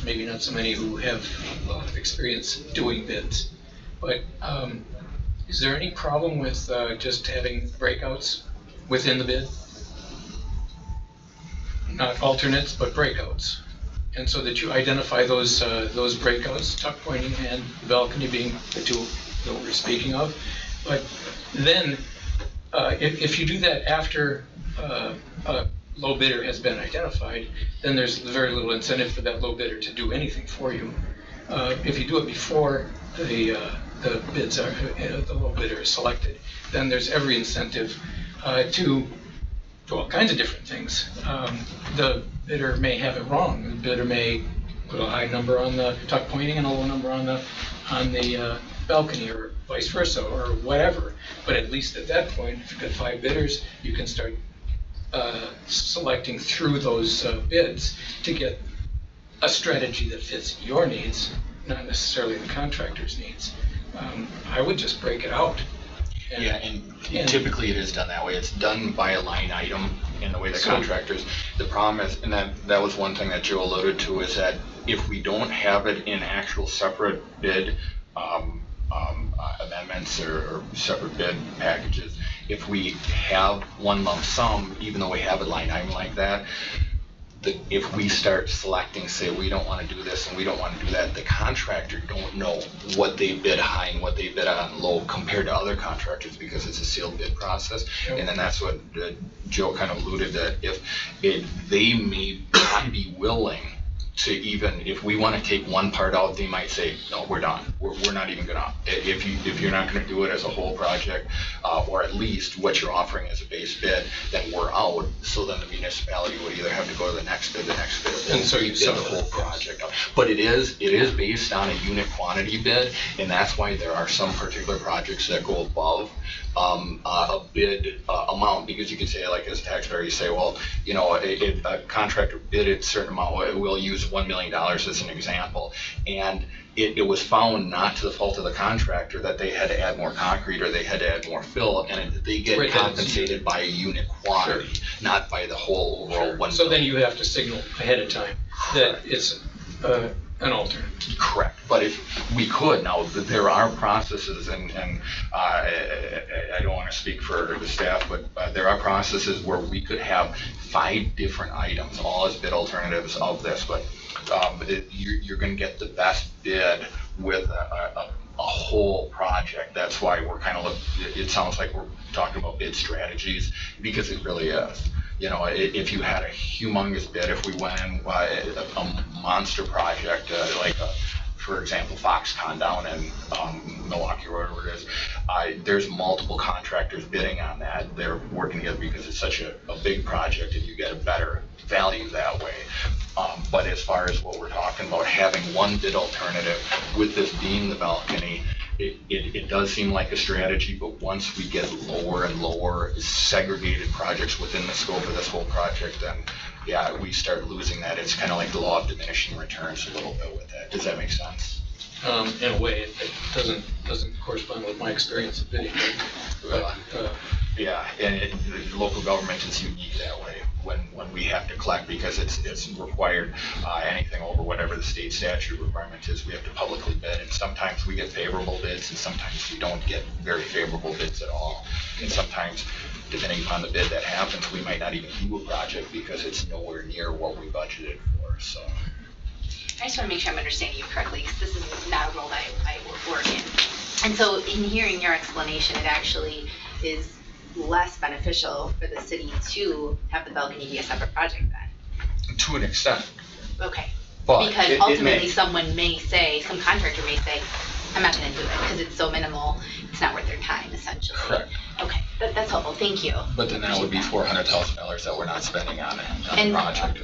maybe not so many who have a lot of experience doing bids. But is there any problem with just having breakouts within the bid? Not alternates, but breakouts. And so that you identify those breakouts, tuck pointing and the balcony being the two that we're speaking of. But then, if you do that after a low bidder has been identified, then there's very little incentive for that low bidder to do anything for you. If you do it before the bids are, the low bidder is selected, then there's every incentive to do all kinds of different things. The bidder may have it wrong. The bidder may put a high number on the tuck pointing and a low number on the balcony, or vice versa, or whatever. But at least at that point, if you've got 5 bidders, you can start selecting through those bids to get a strategy that fits your needs, not necessarily the contractor's needs. I would just break it out. And typically it is done that way. It's done by a line item in the way the contractors. The problem is, and that was one thing that Joe alluded to, is that if we don't have it in actual separate bid amendments or separate bid packages, if we have one lump sum, even though we have a line item like that, if we start selecting, say, we don't want to do this and we don't want to do that, the contractor don't know what they bid high and what they bid on low compared to other contractors, because it's a sealed bid process. Yep. And then that's what Joe kind of alluded, that if they may not be willing to, even if we want to take one part out, they might say, no, we're done. We're not even gonna, if you're not gonna do it as a whole project, or at least what you're offering as a base bid, then we're out. So then the municipality would either have to go to the next bid, and so you bid the whole project out. But it is based on a unit quantity bid, and that's why there are some particular projects that go above a bid amount, because you could say, like, as a taxpayer, you say, well, you know, a contractor bid a certain amount, we'll use $1 million as an example, and it was found, not to the fault of the contractor, that they had to add more concrete or they had to add more fill, and they get compensated by a unit quantity, not by the whole overall one. So then you have to signal ahead of time that it's an alternate. Correct. But if we could, now there are processes, and I don't want to speak for the staff, but there are processes where we could have 5 different items, all as bid alternatives of this, but you're going to get the best bid with a whole project. That's why we're kind of it sounds like we're talking about bid strategies, because it really is. You know, if you had a humongous bid, if we went in a monster project, like for example, Foxconn down in Milwaukee, or whatever it is, there's multiple contractors bidding on that. They're working together because it's such a big project, and you get a better value that way. But as far as what we're talking about, having one bid alternative with this being the balcony, it does seem like a strategy, but once we get lower and lower segregated projects within the scope of this whole project, then yeah, we start losing that. It's kind of like the law of diminishing returns a little bit with that. Does that make sense? In a way, it doesn't correspond with my experience of bidding. Yeah, and local government is unique that way when we have to collect, because it's required, anything over whatever the state statute requirement is, we have to publicly bid, and sometimes we get favorable bids and sometimes we don't get very favorable bids at all. And sometimes, depending upon the bid that happens, we might not even do a project because it's nowhere near what we budgeted for, so. I just want to make sure I'm understanding you correctly, because this is not a role that I work in. And so in hearing your explanation, it actually is less beneficial for the city to have the balcony be a separate project then? To an extent. Okay. But because ultimately someone may say, some contractor may say, I'm not going to do it because it's so minimal, it's not worth their time, essentially. Correct. Okay, that's helpful, thank you. But then that would be $400,000 that we're not spending on the project.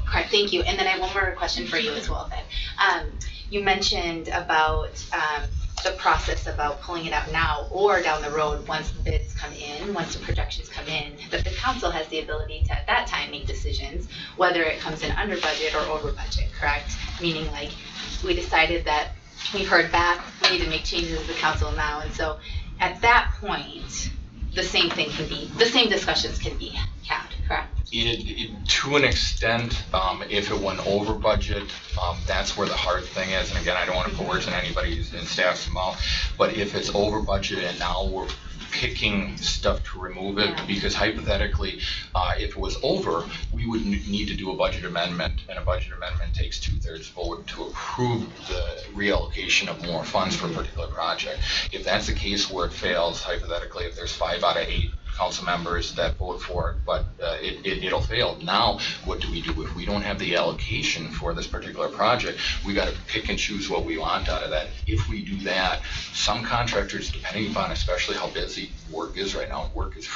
Correct, thank you. And then I have one more question for you as well then. You mentioned about the process about pulling it out now or down the road once the bids come in, once the projections come in, that the council has the ability to at that time make decisions whether it comes in under budget or over budget, correct? Meaning like we decided that we've heard back, we need to make changes as the council now, and so at that point the same discussions can be had, correct? To an extent, if it went over budget, that's where the hard thing is. And again, I don't want to put words in anybody's in staff's mouth, but if it's over budget and now we're picking stuff to remove it, because hypothetically, if it was over, we would need to do a budget amendment, and a budget amendment takes 2/3 vote to approve the reallocation of more funds for a particular project. If that's the case where it fails, hypothetically, if there's 5 out of 8 council members that vote for it, but it'll fail. Now, what do we do if we don't have the allocation for this particular project? We got to pick and choose what we want out of that. If we do that, some contractors, depending upon especially how busy work is right now, work is,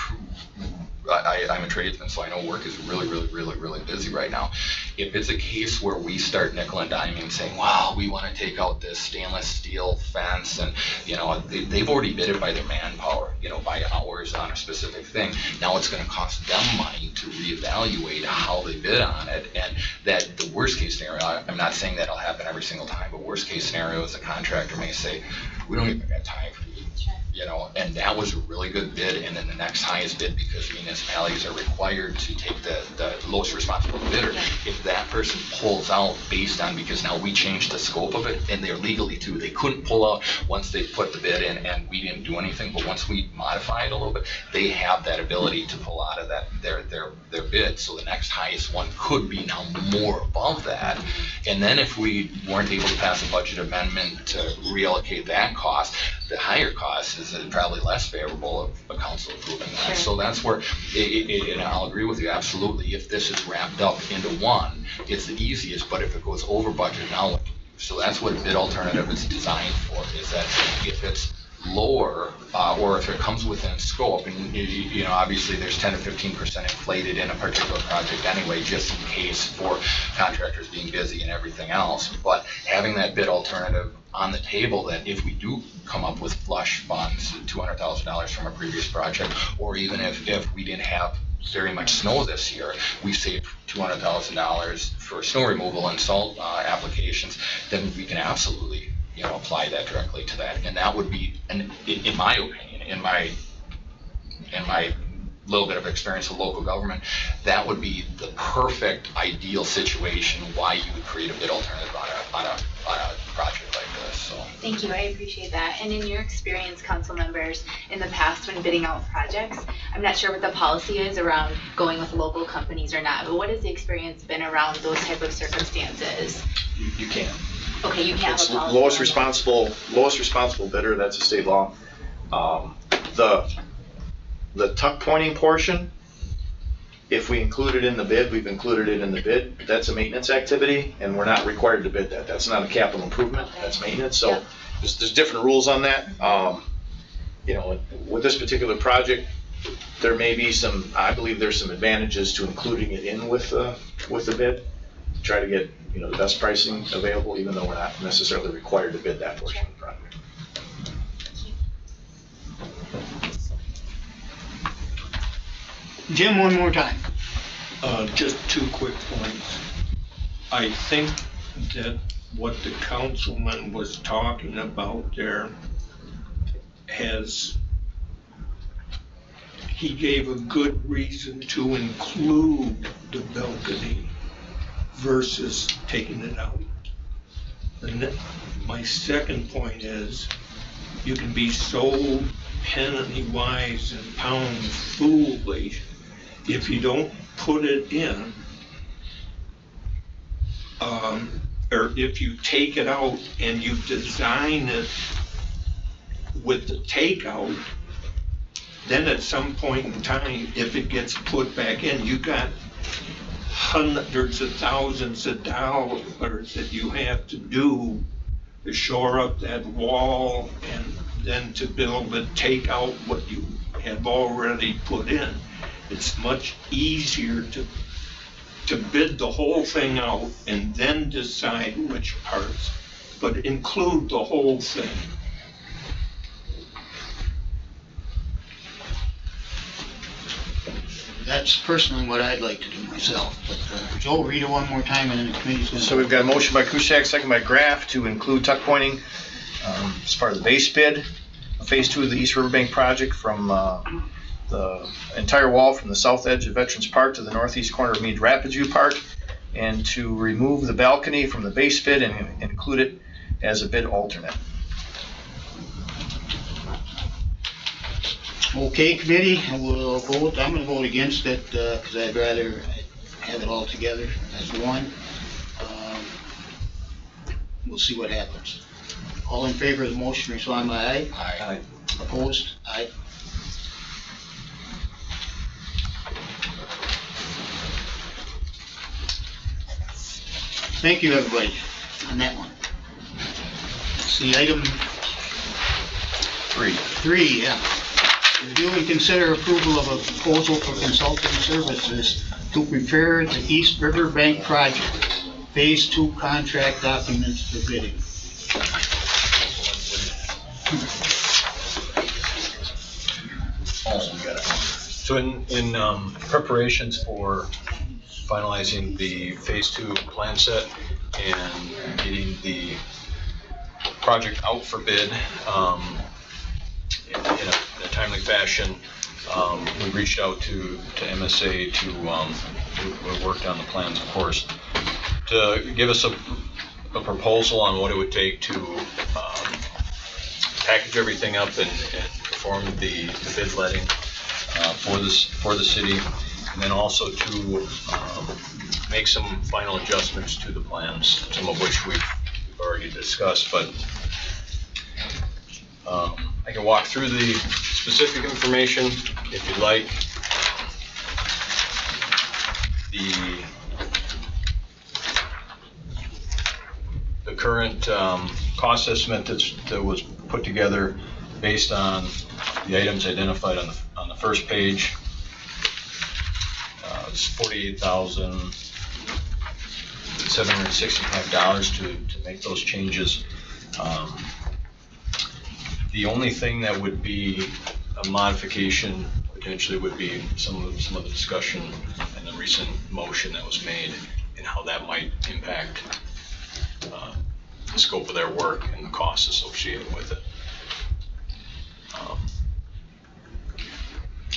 I'm a tradesman, so I know work is really busy right now. If it's a case where we start nickel and diming and saying, wow, we want to take out this stainless steel fence, and they've already bid it by their manpower, by hours on a specific thing. Now it's going to cost them money to reevaluate how they bid on it, and that the worst case scenario, I'm not saying that'll happen every single time, but worst case scenario is the contractor may say, we don't even got time for you. And that was a really good bid, and then the next highest bid, because municipalities are required to take the lowest responsible bidder. If that person pulls out based on, because now we changed the scope of it, and they're legally too, they couldn't pull out once they put the bid in and we didn't do anything, but once we modify it a little bit, they have that ability to pull out of that their bid. So the next highest one could be now more above that. And then if we weren't able to pass a budget amendment to reallocate that cost, the higher cost is probably less favorable of a council approving that. So that's where, and I'll agree with you absolutely, if this is wrapped up into one, it's the easiest, but if it goes over budget, now what do we do? So that's what bid alternative is designed for, is that if it's lower, or if it comes within scope, and obviously there's 10 to 15% inflated in a particular project anyway, just in case for contractors being busy and everything else, but having that bid alternative on the table, that if we do come up with flush funds, $200,000 from a previous project, or even if we didn't have very much snow this year, we saved $200,000 for snow removal and salt applications, then we can absolutely apply that directly to that. And that would be, in my opinion, in my little bit of experience with local government, that would be the perfect ideal situation why you would create a bid alternative on a project like this. So thank you, I appreciate that. And in your experience, council members, in the past when bidding out projects, I'm not sure what the policy is around going with local companies or not, but what has the experience been around those type of circumstances? You can. Okay, you can have a It's policy. lowest responsible bidder, that's a state law. The tuck pointing portion, if we include it in the bid, we've included it in the bid. That's a maintenance activity, and we're not required to bid that. That's not a capital improvement, that's maintenance. So there's different rules on that. With this particular project, there may be I believe there's some advantages to including it in with the bid. try to get, you know, the best pricing available, even though we're not necessarily required to bid that portion of the project. Jim, one more time. Just 2 quick points. I think that what the councilman was talking about there he gave a good reason to include the balcony versus taking it out. And then my second point is, you can be so penny wise and pound foolish if you don't put it in, or if you take it out and you design it with the takeout, then at some point in time, if it gets put back in, you got hundreds of thousands of dollars that you have to do to shore up that wall and then to be able to take out what you have already put in. It's much easier to bid the whole thing out and then decide which parts, but include the whole thing. That's personally what I'd like to do myself, but Joe, read it one more time and then the committee's gonna... So we've got a motion by Kusiak, second by Graff, to include tuck pointing as part of the base bid, phase 2 of the East Riverbank project from the entire wall from the south edge of Veterans Park to the northeast corner of Mead Rapids View Park, and to remove the balcony from the base bid and include it as a bid alternate. Okay, committee, we'll vote. I'm gonna vote against it, because I'd rather have it all together as one. We'll see what happens. All in favor of the motion, respond by aye. Aye. Opposed? Aye. Thank you, everybody, on that one. See, item 3, yeah. Review and consider approval of a proposal for consulting services to prepare the East Riverbank project, phase 2 contract documents for bidding. So in preparations for finalizing the phase 2 plan set and getting the project out for bid in a timely fashion, we reached out to MSA who worked on the plans, of course, to give us a proposal on what it would take to package everything up and perform the bid letting for the city, and then also to make some final adjustments to the plans, some of which we've already discussed, but I can walk through the specific information if you'd like. The current cost estimate that was put together based on the items identified on the first page, it's $48,765 to make those changes. The only thing that would be a modification potentially would be some of the discussion and the recent motion that was made and how that might impact the scope of their work and the costs associated with it.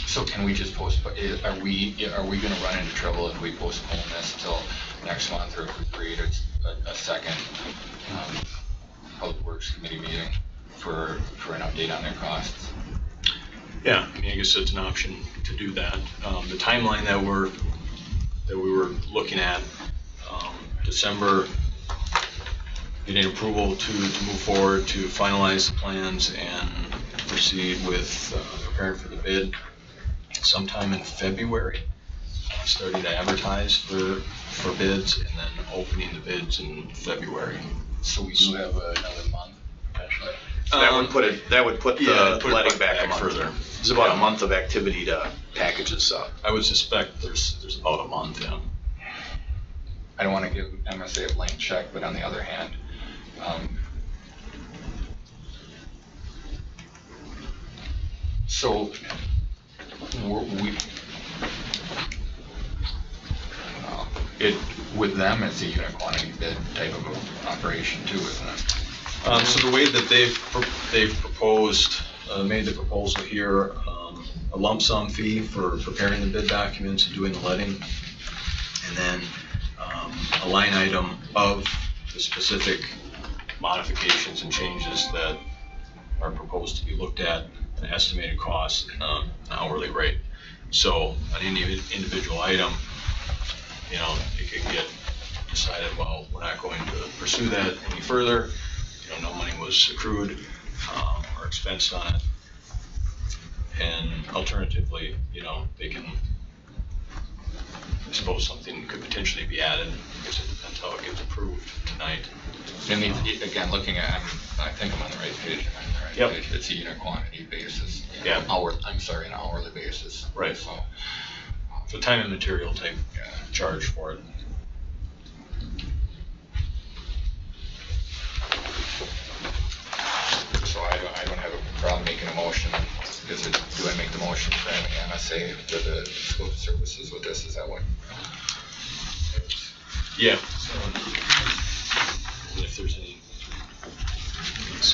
So can we just postpone, are we gonna run into trouble if we postpone this until next month, or if we create a second Public Works Committee meeting for an update on their costs? Yeah, I mean, I guess it's an option to do that. The timeline that we were looking at, December, getting approval to move forward, to finalize the plans and proceed with preparing for the bid sometime in February, starting to advertise for bids and then opening the bids in February. So we do have another month potentially. That would put the letting back a month further. It's about a month of activity to package this up. I would suspect there's about a month, yeah. I don't want to want to give MSA a blank check, but on the other hand, so with them, it's a unit quantity bid type of operation too, isn't it? So the way that they've proposed, made the proposal here, a lump sum fee for preparing the bid documents and doing the letting, and then a line item of the specific modifications and changes that are proposed to be looked at, an estimated cost, and an hourly rate. So on any individual item, you know, it could get decided, well, we're not going to pursue that any further. You know, no money was accrued or expensed on it. And alternatively, you know, they can, I suppose something could potentially be added. I guess it depends how it gets approved tonight. And again, looking at, I think I'm on the right page. Am I on the right Yep. page? It's a unit quantity basis. Yeah. An hourly basis. Right. So time and material type charge for it. So I don't have a problem making a motion. Do I make the motion for MSA for the scope of services with this? Is that what? Yeah. And if there's any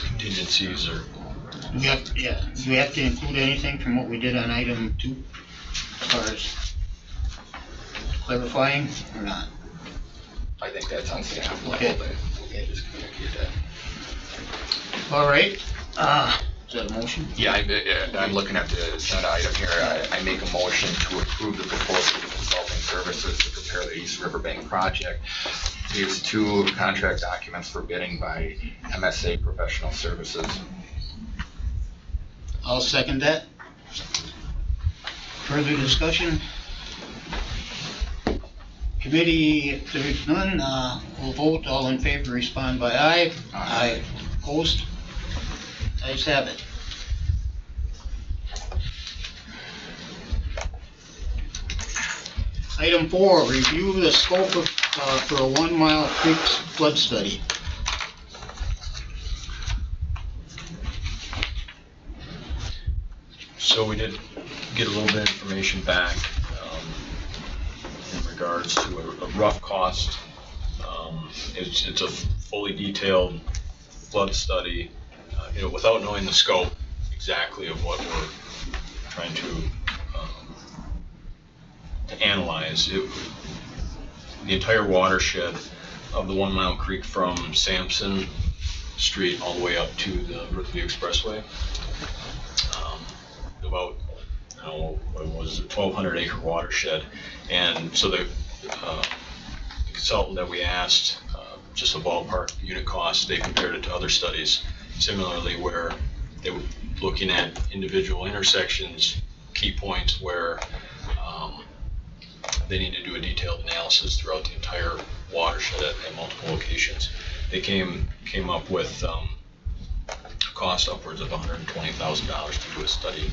contingencies or. Do we have to include anything from what we did on item 2 as far as clarifying or not? I think that's on staff level. Okay. Okay, just communicate that. All right, is that a motion? Yeah, I'm looking at the agenda item here. I make a motion to approve the proposal for consulting services to prepare the East Riverbank project. These 2 contract documents for bidding by MSA Professional Services. I'll second that. Further discussion? Committee, if there's none, we'll vote. All in favor, respond by aye. Aye. Opposed? Ayes have it. Item 4, review the scope of, for a 1 Mile Creek flood study. So we did get a little bit of information back in regards to a rough cost. It's a fully detailed flood study, you know, without knowing the scope exactly of what we're trying to analyze. The entire watershed of the 1 Mile Creek from Sampson Street all the way up to the Rootview Expressway. About, I don't know, what was it, 1,200 acre watershed. And so the consultant that we asked, just a ballpark unit cost, they compared it to other studies similarly where they were looking at individual intersections, key points where they need to do a detailed analysis throughout the entire watershed at multiple locations. They came up with cost upwards of $120,000 to do a study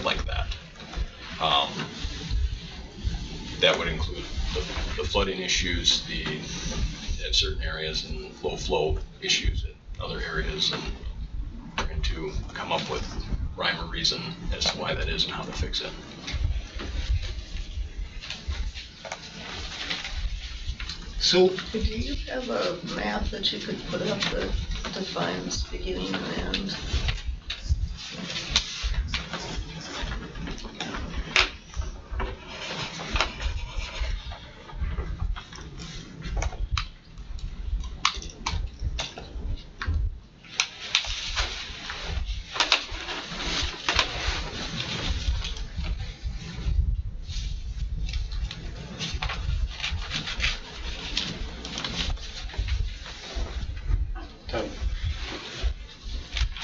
like that. That would include the flooding issues, at certain areas, and low flow issues at other areas, and we're going to come up with rhyme or reason as to why that is and how to fix it. So, Do you have a map that you could put up that defines beginning and end?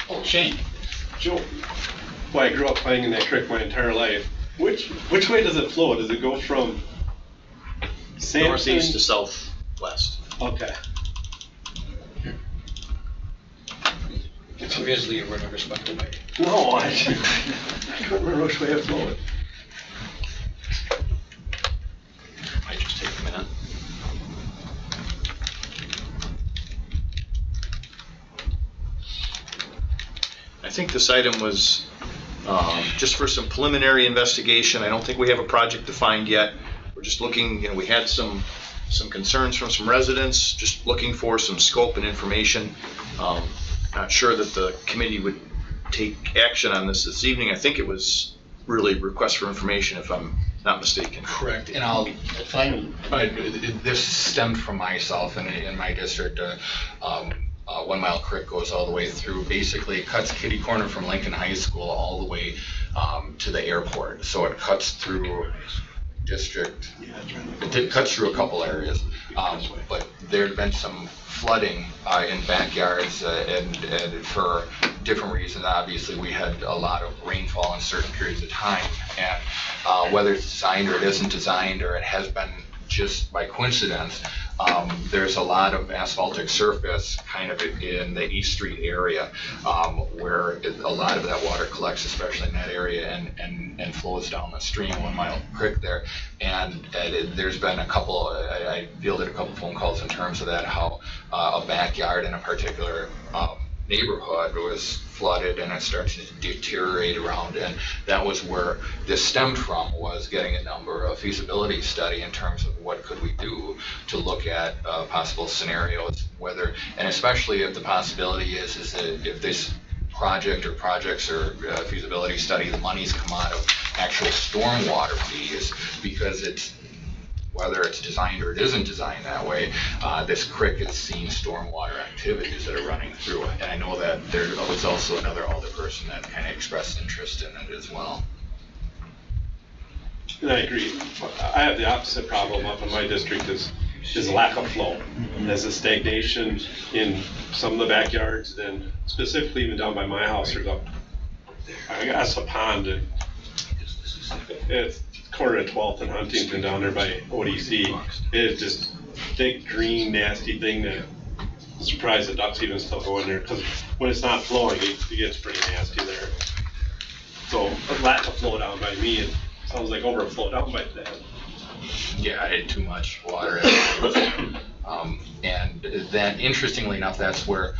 oh, Shane, Joe, boy, I grew up playing in that creek my entire life. Which way does it flow? Does it go from Sampson? Northeast to southwest. Okay. Obviously, you remember respectful way. No, I don't remember which way it flowed. Might just take a minute. think this item was just for some preliminary investigation. I don't think we have a project defined yet. We're just looking, we had some concerns from some residents, just looking for some scope and information. Not sure that the committee would take action on this evening. I think it was really request for information, if I'm not mistaken. Correct, and this stemmed from myself in my district. 1 Mile Creek goes all the way through, basically it cuts kitty corner from Lincoln High School all the way to the airport. So it cuts through district, it cuts through a couple areas, but there had been some flooding in backyards and for different reasons. Obviously, we had a lot of rainfall in certain periods of time, and whether it's designed or it isn't designed, or it has been just by coincidence, there's a lot of asphaltic surface kind of in the East Street area where a lot of that water collects, especially in that area, and flows down the stream, 1 Mile Creek there. And there's been a couple, I fielded a couple phone calls in terms of that, how a backyard in a particular neighborhood was flooded and it started to deteriorate around, and that was where this stemmed from, was getting a number of feasibility study in terms of what could we do to look at possible scenarios, whether, and especially if the possibility is that if this project or projects or feasibility study, the monies come out of actual stormwater fees, because it's, whether it's designed or it isn't designed that way, this creek has seen stormwater activities that are running through it. And I know that there was also another alderperson that kind of expressed interest in it as well. And I agree. I have the opposite problem up in my district is lack of flow. There's a stagnation in some of the backyards, and specifically even down by my house, there's I guess a pond, and it's corner of 12th and Huntington down there by ODC. It is just big, green, nasty thing that I'm surprised the ducks even still go in there, because when it's not flowing, it gets pretty nasty there. So a lack of flow down by me, it sounds like overflow down by that. Yeah, I had too much water. And then, interestingly enough, that's where,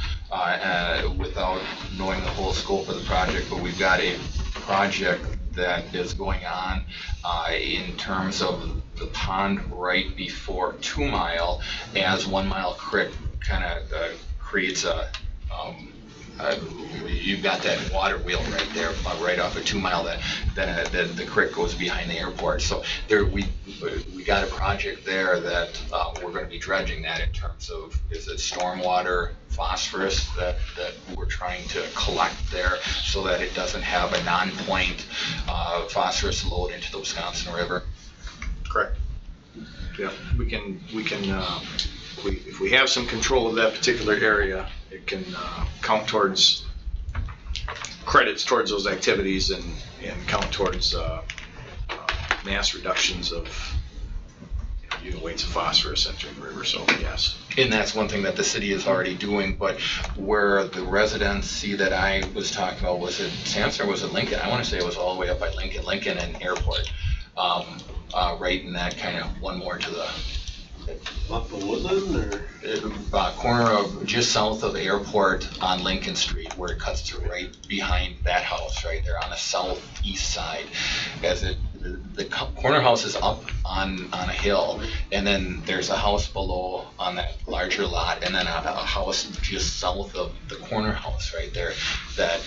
without knowing the whole scope of the project, but we've got a project that is going on in terms of the pond right before 2 Mile, as 1 Mile Creek kind of creates a, you've got that water wheel right there, right off of 2 Mile, that then the creek goes behind the airport. So there we got a project there that we're going to be dredging that in terms of, is it stormwater phosphorus that we're trying to collect there, so that it doesn't have a non-point phosphorus load into the Wisconsin River. Correct. Yeah, we can if we have some control of that particular area, it can count towards credits towards those activities and count towards mass reductions of weights of phosphorus entering the river. So yes. And that's one thing that the city is already doing, but where the residency that I was talking about, was it Sampson or was it Lincoln? I want to say it was all the way up by Lincoln and Airport, right in that kind of one more to the up the Woodland, or corner of just south of Airport on Lincoln Street, where it cuts to right behind that house right there on the southeast side. As the corner house is up on a hill, and then there's a house below on that larger lot, and then a house just south of the corner house right there that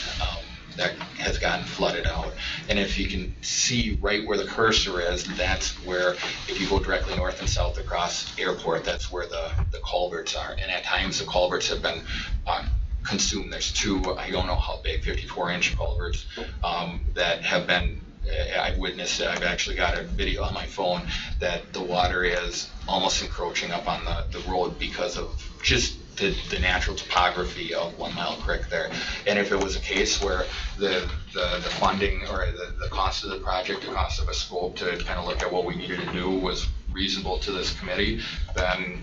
has gotten flooded out. And if you can see right where the cursor is, that's where, if you go directly north and south across Airport, that's where the culverts are. And at times the culverts have been consumed. There's two, I don't know how big, 54-inch culverts that have been, I've witnessed it. I've actually got a video on my phone that the water is almost encroaching up on the road because of just the natural topography of 1 Mile Creek there. And if it was a case where the funding or the cost of the project, the cost of a scope to kind of look at what we needed to do was reasonable to this committee, then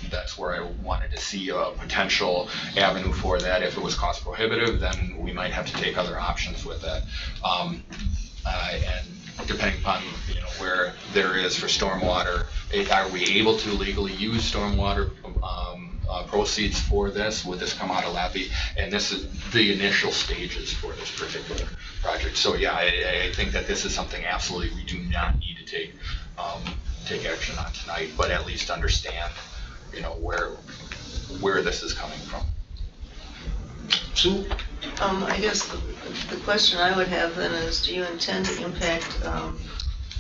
that's where I wanted to see a potential avenue for that. If it was cost prohibitive, then we might have to take other options with that. And depending upon where there is for stormwater, are we able to legally use stormwater proceeds for this, would this come out of levy? And this is the initial stages for this particular project. So yeah, I think that this is something absolutely we do not need to take action on tonight, but at least understand, where this is coming from. Sue? I guess the question I would have then is, do you intend to impact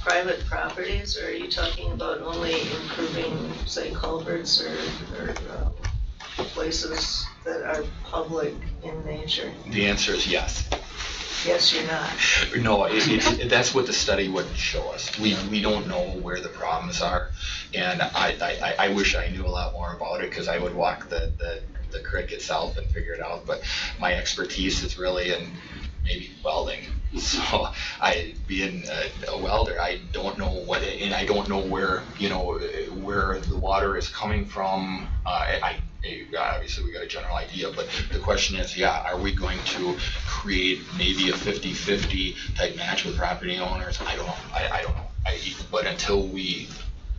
private properties, or are you talking about only improving, say, culverts or places that are public in nature? The answer is yes. Yes, you're not. No, that's what the study would show us. We don't know where the problems are, and I wish I knew a lot more about it, because I would walk the creek itself and figure it out, but my expertise is really in maybe welding. So being a welder, I don't know what, and I don't know where the water is coming from. Obviously we got a general idea, but the question is, are we going to create maybe a 50-50 type match with property owners? I don't know. I don't know. But until we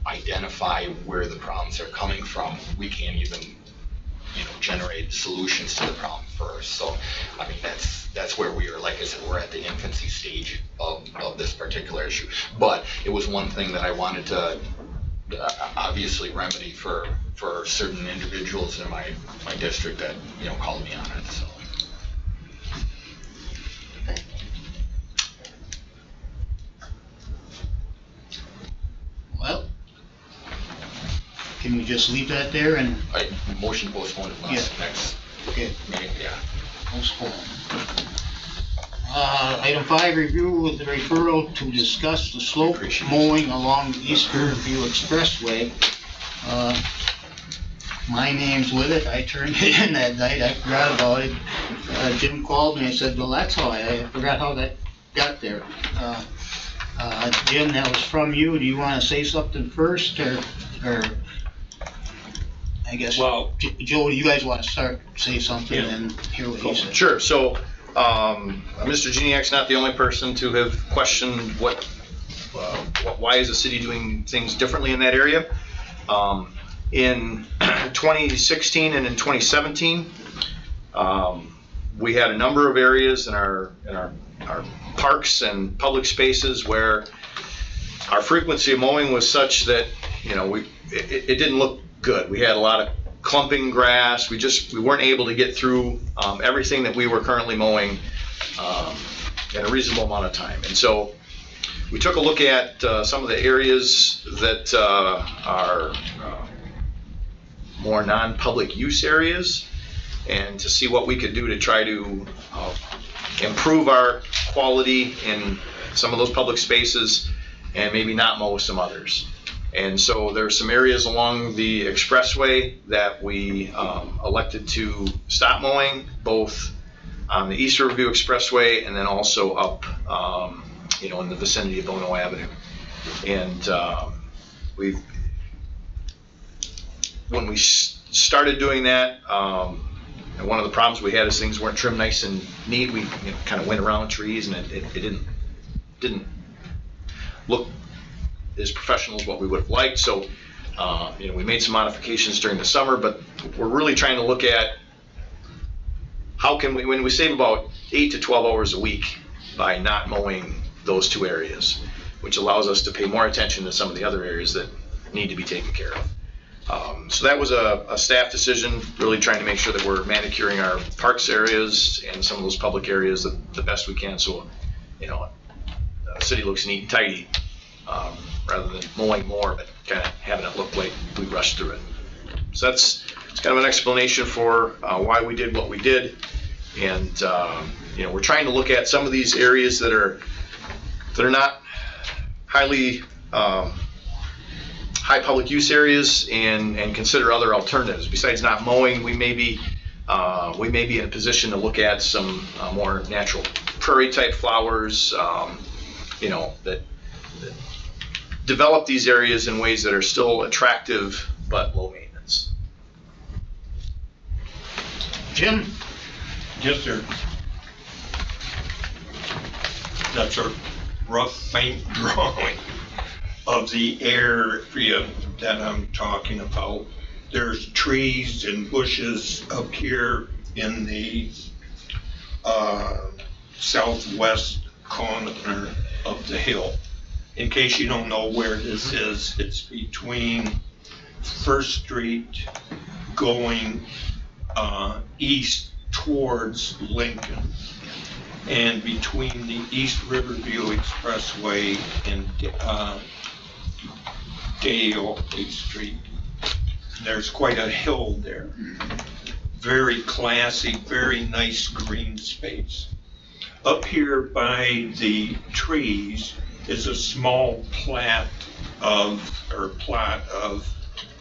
identify where the problems are coming from, we can't even generate solutions to the problem first. So I mean, that's where we are. Like I said, we're at the infancy stage of this particular issue, but it was one thing that I wanted to obviously remedy for certain individuals in my district that called me on it. So Well, can we just leave that there and? Motion postponed to next Okay. meeting. Yeah. Postpone. Item 5, review with the referral to discuss the slope mowing along East Riverview Expressway. My name's with it. I turned it in that night. I forgot about it. Jim called me and said, well, that's how I forgot how that got there. Jim, that was from you. Do you want to say something first, or I guess, well, Joe, do you guys want to say something and hear what he said? Sure. So, Mr. Geniak's not the only person to have questioned why is the city doing things differently in that area. In 2016 and in 2017, we had a number of areas in our parks and public spaces where our frequency of mowing was such that it didn't look good. We had a lot of clumping grass. We weren't able to get through everything that we were currently mowing in a reasonable amount of time. And so we took a look at some of the areas that are more non-public use areas, and to see what we could do to try to improve our quality in some of those public spaces and maybe not mow some others. And so there's some areas along the expressway that we elected to stop mowing, both on the East Riverview Expressway and then also up in the vicinity of Bono Avenue. And when we started doing that, and one of the problems we had is things weren't trimmed nice and neat. We kind of went around trees, and it didn't look as professional as what we would have liked. So we made some modifications during the summer, but we're really trying to look at how can we, when we save about 8 to 12 hours a week by not mowing those two areas, which allows us to pay more attention to some of the other areas that need to be taken care of. So that was a staff decision, really trying to make sure that we're manicuring our parks areas and some of those public areas the best we can, so the city looks neat and tidy, rather than mowing more, but kind of having it look like we rushed through it. So it's kind of an explanation for why we did what we did, and we're trying to look at some of these areas that are not highly high public use areas, and consider other alternatives. Besides not mowing, we may be in a position to look at some more natural prairie type flowers, that develop these areas in ways that are still attractive but low maintenance. Jim? Yes, sir. That's a rough, faint drawing of the area that I'm talking about. there's trees and bushes up here in the southwest corner of the hill. In case you don't know where this is, it's between First Street going east towards Lincoln, and between the East Riverview Expressway and Dale Street. There's quite a hill there. Very classy, very nice green space. Up here by the trees is a small plot of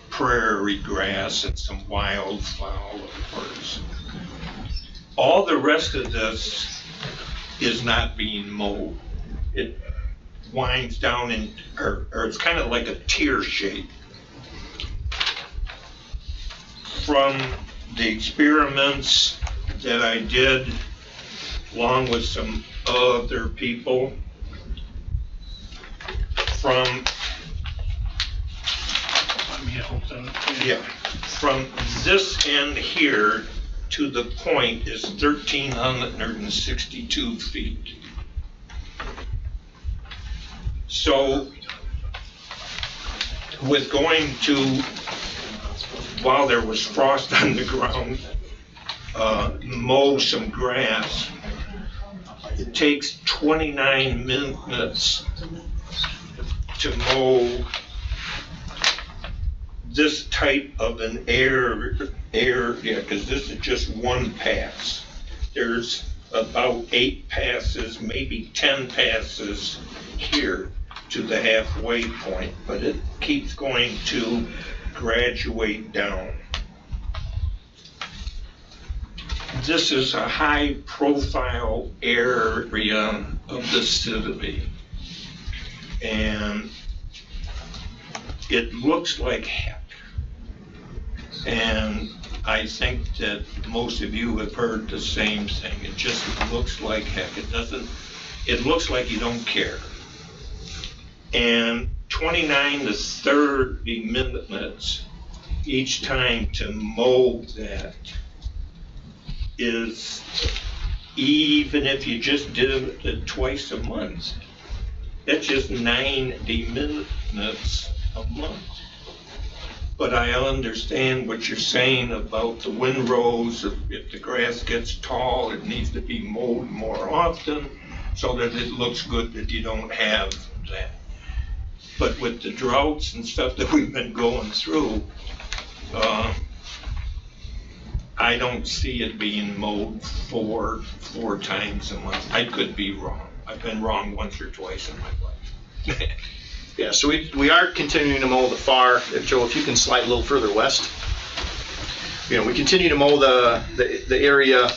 prairie grass and some wildflowers. All the rest of this is not being mowed. It winds down in, or it's kind of like a tear shape. From the experiments that I did, along with some other people, from from this end here to the point is 1,362 feet. So with going to, while there was frost on the ground, mow some grass, it takes 29 minutes to mow this type of an area, because this is just one pass. There's about 8 passes, maybe 10 passes here to the halfway point, but it keeps going to graduate down. This is a high profile area of the city, and it looks like heck. And I think that most of you have heard the same thing. It just looks like heck. It looks like you don't care. And 29 to 30 minutes each time to mow that is, even if you just did it twice a month, that's just 90 minutes a month. But I understand what you're saying about the windrows. If the grass gets tall, it needs to be mowed more often so that it looks good that you don't have that. But with the droughts and stuff that we've been going through, I don't see it being mowed four times a month. I could be wrong. I've been wrong once or twice in my life. Yeah, so we are continuing to mow the far, Joe, if you can slide a little further west. You know, we continue to mow the area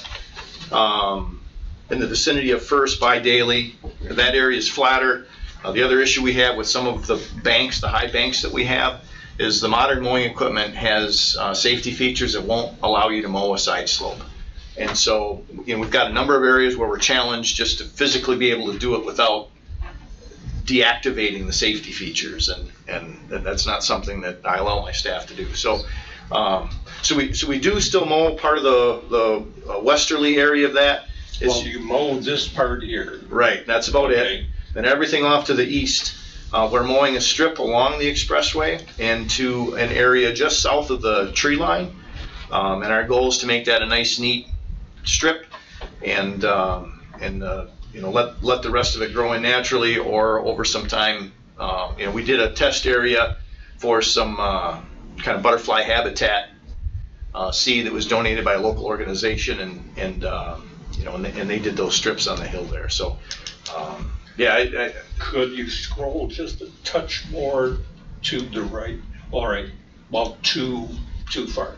in the vicinity of First by Daly. That area is flatter. The other issue we have with some of the banks, the high banks that we have, is the modern mowing equipment has safety features that won't allow you to mow a side slope. And so, you know, we've got a number of areas where we're challenged just to physically be able to do it without deactivating the safety features, and that's not something that I allow my staff to do. So, so we do still mow part of the westerly area of that. Well, you mow this part here. Right, that's about it. Then everything off to the east, we're mowing a strip along the expressway and to an area just south of the tree line. And our goal is to make that a nice, neat strip, and you know, let the rest of it grow in naturally, or over some time. You know, we did a test area for some kind of butterfly habitat seed that was donated by a local organization, and you know, and they did those strips on the hill there. So yeah, could you scroll just a touch more to the right? All right, well, too far.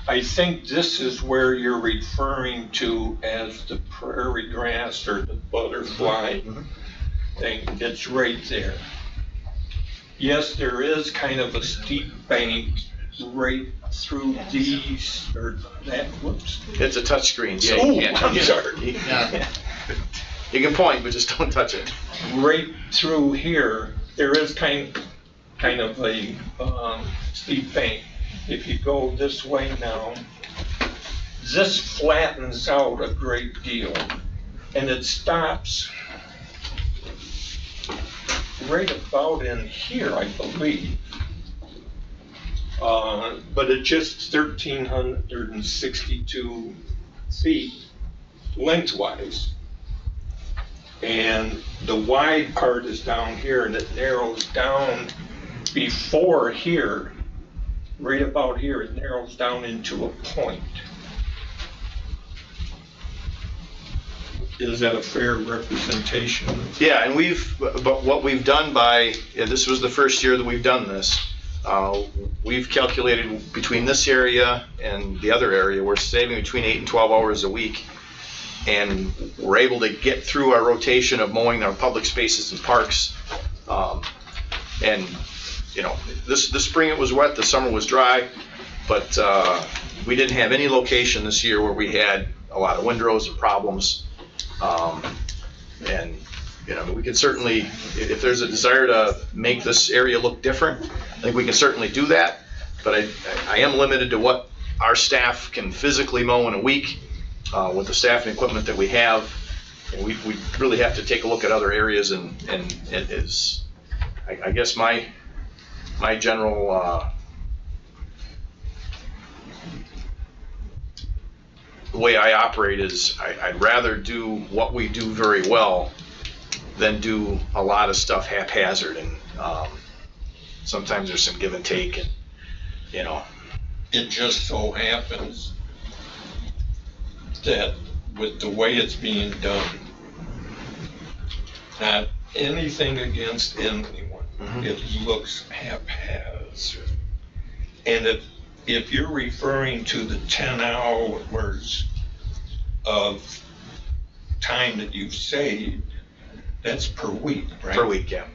I think this is where you're referring to as the prairie grass or the butterfly thing. It's right there. Yes, there is kind of a steep bank right through these, or that, whoops. It's a touch screen, so oh, you can't touch I'm it. sorry. Yeah. You can point, but just don't touch it. Right through here, there is kind of a steep bank. if you go this way now, this flattens out a great deal, and it stops right about in here, I believe. But it's just 1,362 feet lengthwise. And the wide part is down here, and it narrows down before here, right about here, it narrows down into a point. Is that a fair representation? Yeah, and but what we've done this was the first year that we've done this, we've calculated between this area and the other area, we're saving between 8 and 12 hours a week. And we're able to get through our rotation of mowing our public spaces and parks. And, you know, this spring it was wet, the summer was dry, but we didn't have any location this year where we had a lot of windrows and problems. And, you know, we can certainly, if there's a desire to make this area look different, I think we can certainly do that. But I am limited to what our staff can physically mow in a week with the staff and equipment that we have. And we really have to take a look at other areas, and it is, I guess my general the way I operate is I'd rather do what we do very well than do a lot of stuff haphazard, and sometimes there's some give and take, and you know. It just so happens that with the way it's being done, not anything against anyone, it looks haphazard. And if you're referring to the 10 hours of time that you've saved, that's per week, right? Per week, yeah.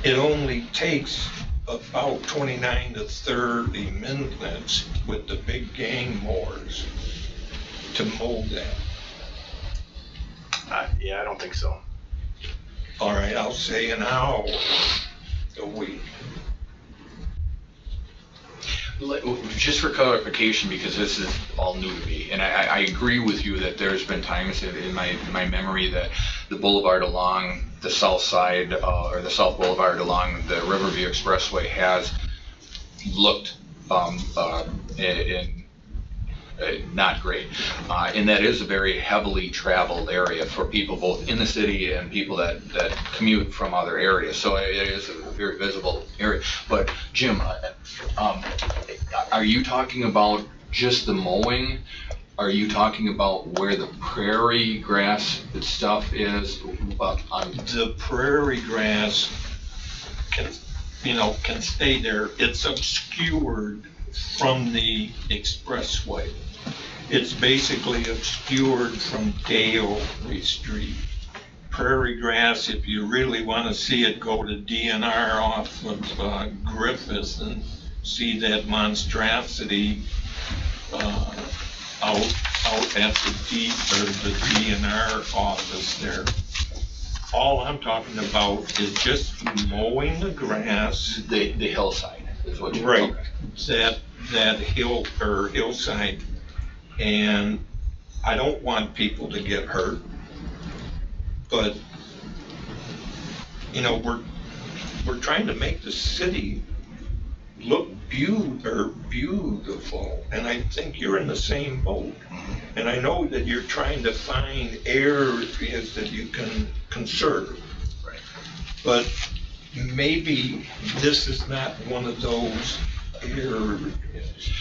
It only takes about 29 to 30 minutes with the big gang mowers to mow that. Yeah, I don't think so. All right, I'll say an hour a week. Just for clarification, because this is all new to me, and I agree with you that there's been times in my memory that the boulevard along the south side, or the south boulevard along the Riverview Expressway has looked not great. And that is a very heavily traveled area for people both in the city and people that commute from other areas. So it is a very visible area. But Jim, are you talking about just the mowing? Are you talking about where the prairie grass stuff is? The prairie grass can stay there. It's obscured from the expressway. It's basically obscured from Dale Street. Prairie grass, if you really want to see it, go to DNR off of Griffith and see that monstrosity out at the DNR office there. All I'm talking about is just mowing the grass. The hillside is what you're right. Okay. That hill or hillside, and I don't want people to get hurt, but you know, we're trying to make the city look beautiful, and I think you're in the same boat. And I know that you're trying to find areas that you can conserve. Right. But maybe this is not one of those areas.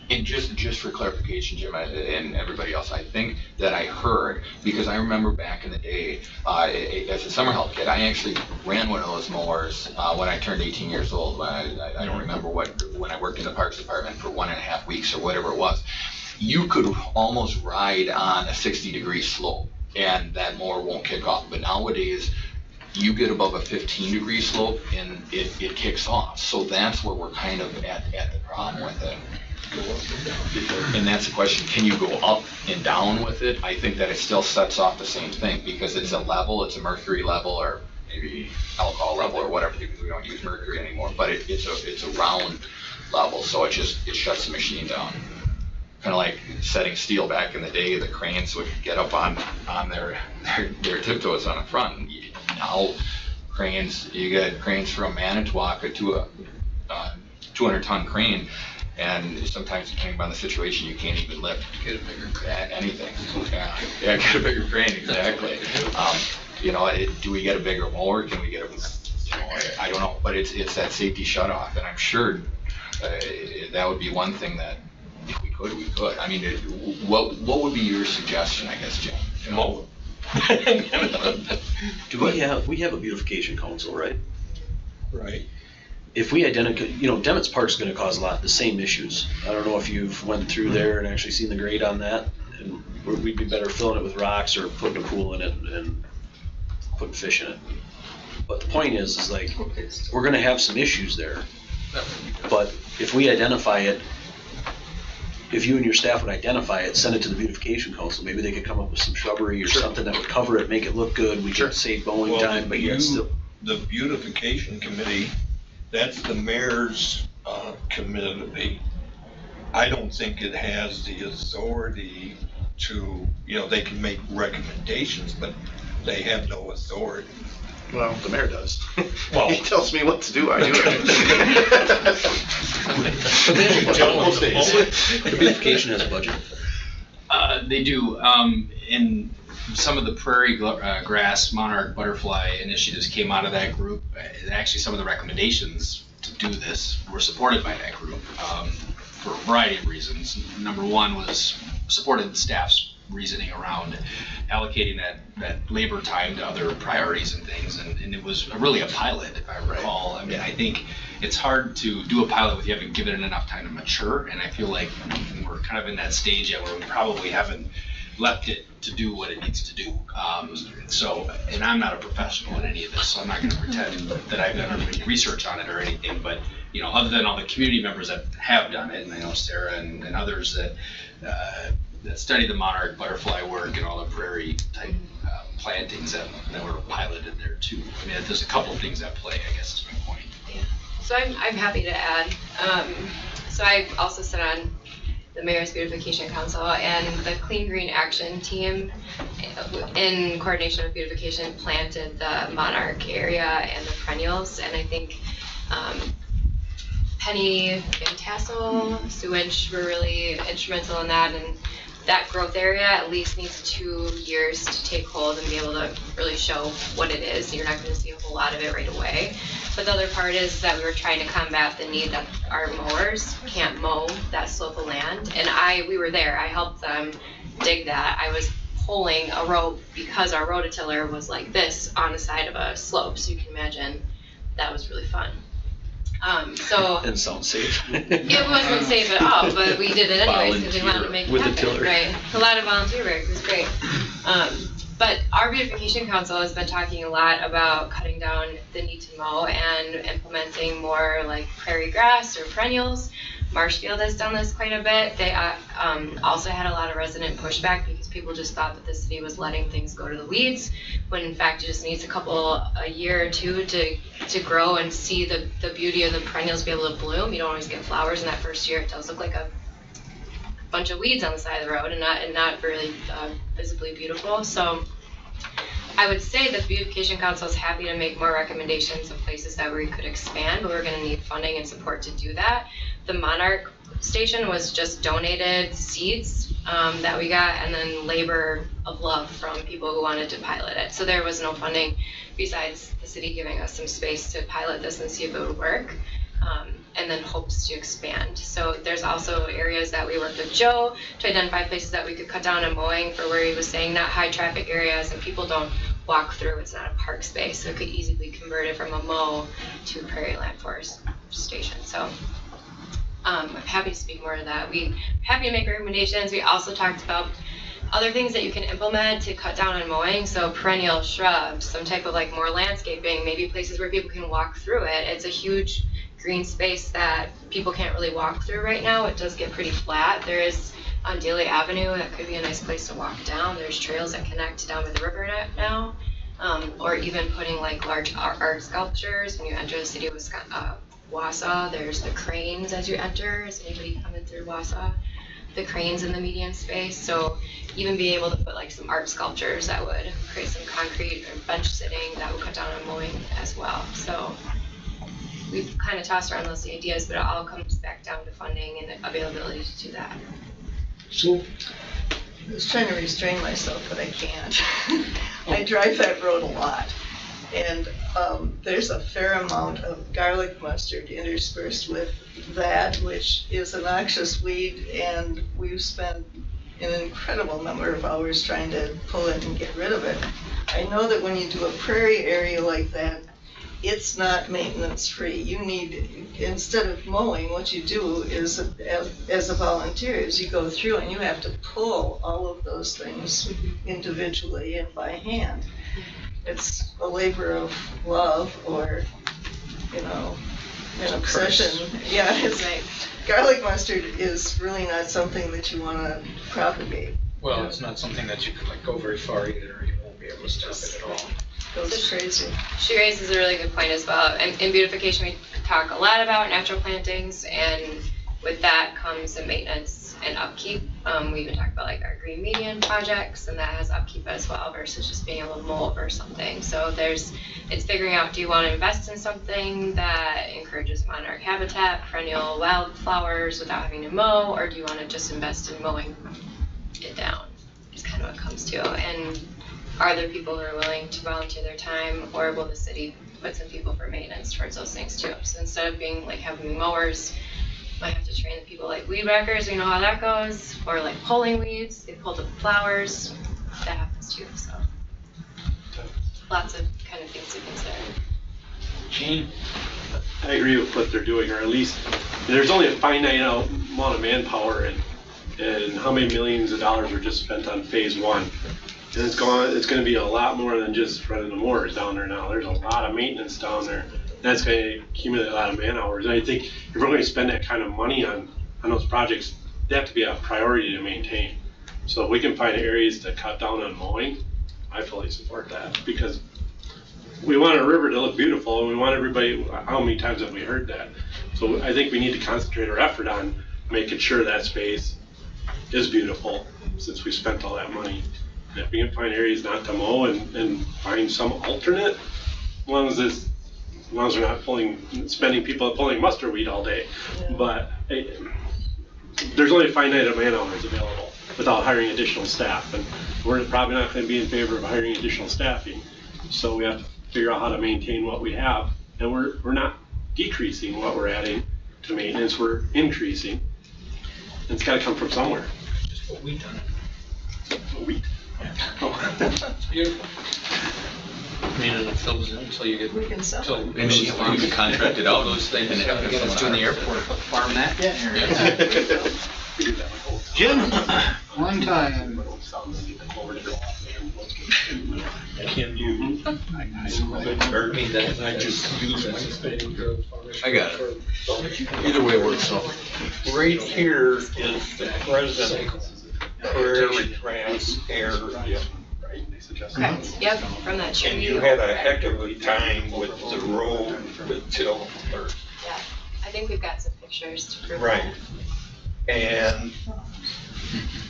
And just for clarification, Jim, and everybody else, I think that I heard, because I remember back in the day, as a summer help kid, I actually ran one of those mowers when I turned 18 years old. I don't remember when I worked in the Parks Department for 1.5 weeks or whatever it was. You could almost ride on a 60-degree slope, and that mower won't kick off. But nowadays, you get above a 15-degree slope, and it kicks off. So that's where we're kind of at the problem with it. And that's the question, can you go up and down with it? I think that it still sets off the same thing, because it's a level, it's a mercury level, or maybe alcohol level or whatever, because we don't use mercury anymore. but it's a round level, so it shuts the machine down. Kind of like setting steel back in the day, the cranes would get up on their tiptoes on the front. Now you get cranes from Manitowoc to a 200-ton crane, and sometimes depending on the situation, you can't even lift. Get a bigger crane. Anything. Yeah, get a bigger crane, exactly. Do we get a bigger mower? Can we get I don't know, but it's that safety shutoff, and I'm sure that would be one thing that if we could, we could. I mean, what would be your suggestion, I guess, Jim? Mow. We have a beautification council, right? Right. If we identify, Demet's Park's gonna cause a lot of the same issues. I don't know if you've went through there and actually seen the grade on that, and we'd be better filling it with rocks or putting a pool in it and putting fish in it. But the point is like, we're gonna have some issues there. But if we identify it, if you and your staff would identify it, send it to the beautification council, maybe they could come up with some shrubbery or something that would cover it, make it look good, we could save mowing time, but yet still. The beautification committee, that's the mayor's committee. I don't think it has the authority to, they can make recommendations, but they have no authority. Well, the mayor does. Well, he tells me what to do, I do it. The beautification has a budget. They do. In some of the prairie grass monarch butterfly initiatives came out of that group. Actually, some of the recommendations to do this were supported by that group for a variety of reasons. Number one was supported staff's reasoning around allocating that labor time to other priorities and things, and it was really a pilot, if I recall. I mean, I think it's hard to do a pilot if you haven't given it enough time to mature, and I feel like we're kind of in that stage yet where we probably haven't left it to do what it needs to do. And I'm not a professional in any of this, so I'm not going to pretend that I've done any research on it or anything, but other than all the community members that have done it, and I know Sarah and others that study the monarch butterfly work and all the prairie type plantings that were piloted there too. I mean, there's a couple of things at play, I guess is my point. Yeah. So I'm happy to add. So I also sit on the Mayor's Beautification Council, and the Clean Green Action Team, in coordination with beautification, planted the monarch area and the perennials, and I think Penny Van Tassel, Sewage were really instrumental in that, and that growth area at least needs 2 years to take hold and be able to really show what it is. You're not going to see a whole lot of it right away. But the other part is that we were trying to combat the need that our mowers can't mow that slope of land. And we were there. I helped them dig that. I was pulling a rope because our rototiller was like this on the side of a slope. So you can imagine that was really fun. And sounds safe. It wasn't safe at all, but we did it anyways because we wanted to make it happen. Tiller. Right, a lot of volunteer work. It was great. But our beautification council has been talking a lot about cutting down the need to mow and implementing more like prairie grass or perennials. Marshfield has done this quite a bit. They also had a lot of resident pushback because people just thought that the city was letting things go to the weeds, when in fact it just needs a year or two to grow and see the beauty of the perennials be able to bloom. You don't always get flowers in that first year. It does look like a bunch of weeds on the side of the road and not really visibly beautiful. So I would say that the Beautification Council is happy to make more recommendations of places that we could expand, but we're going to need funding and support to do that. The Monarch Station was just donated seeds that we got, and then labor of love from people who wanted to pilot it. So there was no funding besides the city giving us some space to pilot this and see if it would work, and then hopes to expand. So there's also areas that we worked with Joe to identify places that we could cut down on mowing for where he was saying not high traffic areas and people don't walk through. It's not a park space, so it could easily be converted from a mow to a prairie land forest station. So I'm happy to speak more to that. We're happy to make recommendations. We also talked about other things that you can implement to cut down on mowing. So perennial shrubs, some type of like more landscaping, maybe places where people can walk through it. It's a huge green space that people can't really walk through right now. It does get pretty flat. There is on Daly Avenue, that could be a nice place to walk down. There's trails that connect down by the river now. Or even putting like large art sculptures when you enter the city of Wausau, there's the cranes as you enter. Is anybody coming through Wausau? The cranes in the median space. So even being able to put like some art sculptures that would create some concrete or bench sitting that would cut down on mowing as well. So we've kind of tossed around those ideas, but it all comes back down to funding and availability to do that. So, I was trying to restrain myself, but I can't. I drive that road a lot. And there's a fair amount of garlic mustard interspersed with that, which is a noxious weed, and we've spent an incredible number of hours trying to pull it and get rid of it. I know that when you do a prairie area like that, it's not maintenance free. You need, instead of mowing, what you do is, as a volunteer, is you go through and you have to pull all of those things individually and by hand. It's a labor of love, or, you know, an obsession. Yeah, it's garlic mustard is really not something that you want to propagate. Well, it's not something that you could like go very far either, or you won't be able to stop it at all. Goes crazy. She raises a really good point as well. And in beautification, we talk a lot about natural plantings, and with that comes the maintenance and upkeep. We even talk about like our green median projects, and that has upkeep as well versus just being able to mow over something. So it's figuring out, do you want to invest in something that encourages monarch habitat, perennial wildflowers without having to mow, or do you want to just invest in mowing it down? Is kind of what it comes to. And are there people who are willing to volunteer their time, or will the city put some people for maintenance towards those things too? So instead of being like having mowers, might have to train the people like weed whackers, we know how that goes, or like pulling weeds, they pull the flowers, that happens too, so. Lots of kind of things to consider. Gene? I agree with what they're doing, or at least, there's only a finite amount of manpower, and how many millions of dollars were just spent on phase one. And it's gonna be a lot more than just running the mowers down there now. There's a lot of maintenance down there. That's going to accumulate a lot of man hours. And I think if we're going to spend that kind of money on those projects, they have to be a priority to maintain. So if we can find areas to cut down on mowing, I fully support that, because we want our river to look beautiful, and we want everybody, how many times have we heard that? So I think we need to concentrate our effort on making sure that space is beautiful, since we spent all that money. And if we can find areas not to mow and find some alternate, as long as we're not spending people pulling mustard weed all day. Yeah. But there's only a finite amount of man hours available without hiring additional staff. And we're probably not going to be in favor of hiring additional staffing. So we have to figure out how to maintain what we have. And we're not decreasing what we're adding to maintenance, we're increasing. And it's got to come from somewhere. Just what we've done. Wheat. Oh. It's beautiful. I mean, and it fills in until you get. We can sell it. Maybe you can contract it out, those things. Let's do in the airport, farm that. Jim, one time. Can you? I just use I got it. Either way works. So right here is the present prairie grass area. Correct, yep, from that tree. And you had a heck of a time with the road until. Yeah, I think we've got some pictures to prove right. that. And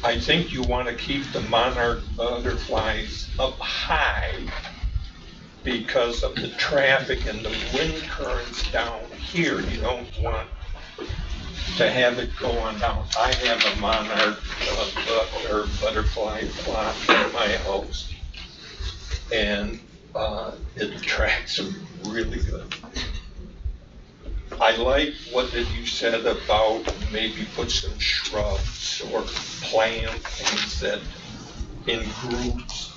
I think you want to keep the monarch butterflies up high because of the traffic and the wind currents down here. You don't want to have it go on down. I have a monarch or butterfly plot at my house, and it attracts them really good. I like what that you said about maybe put some shrubs or plant things that in groups,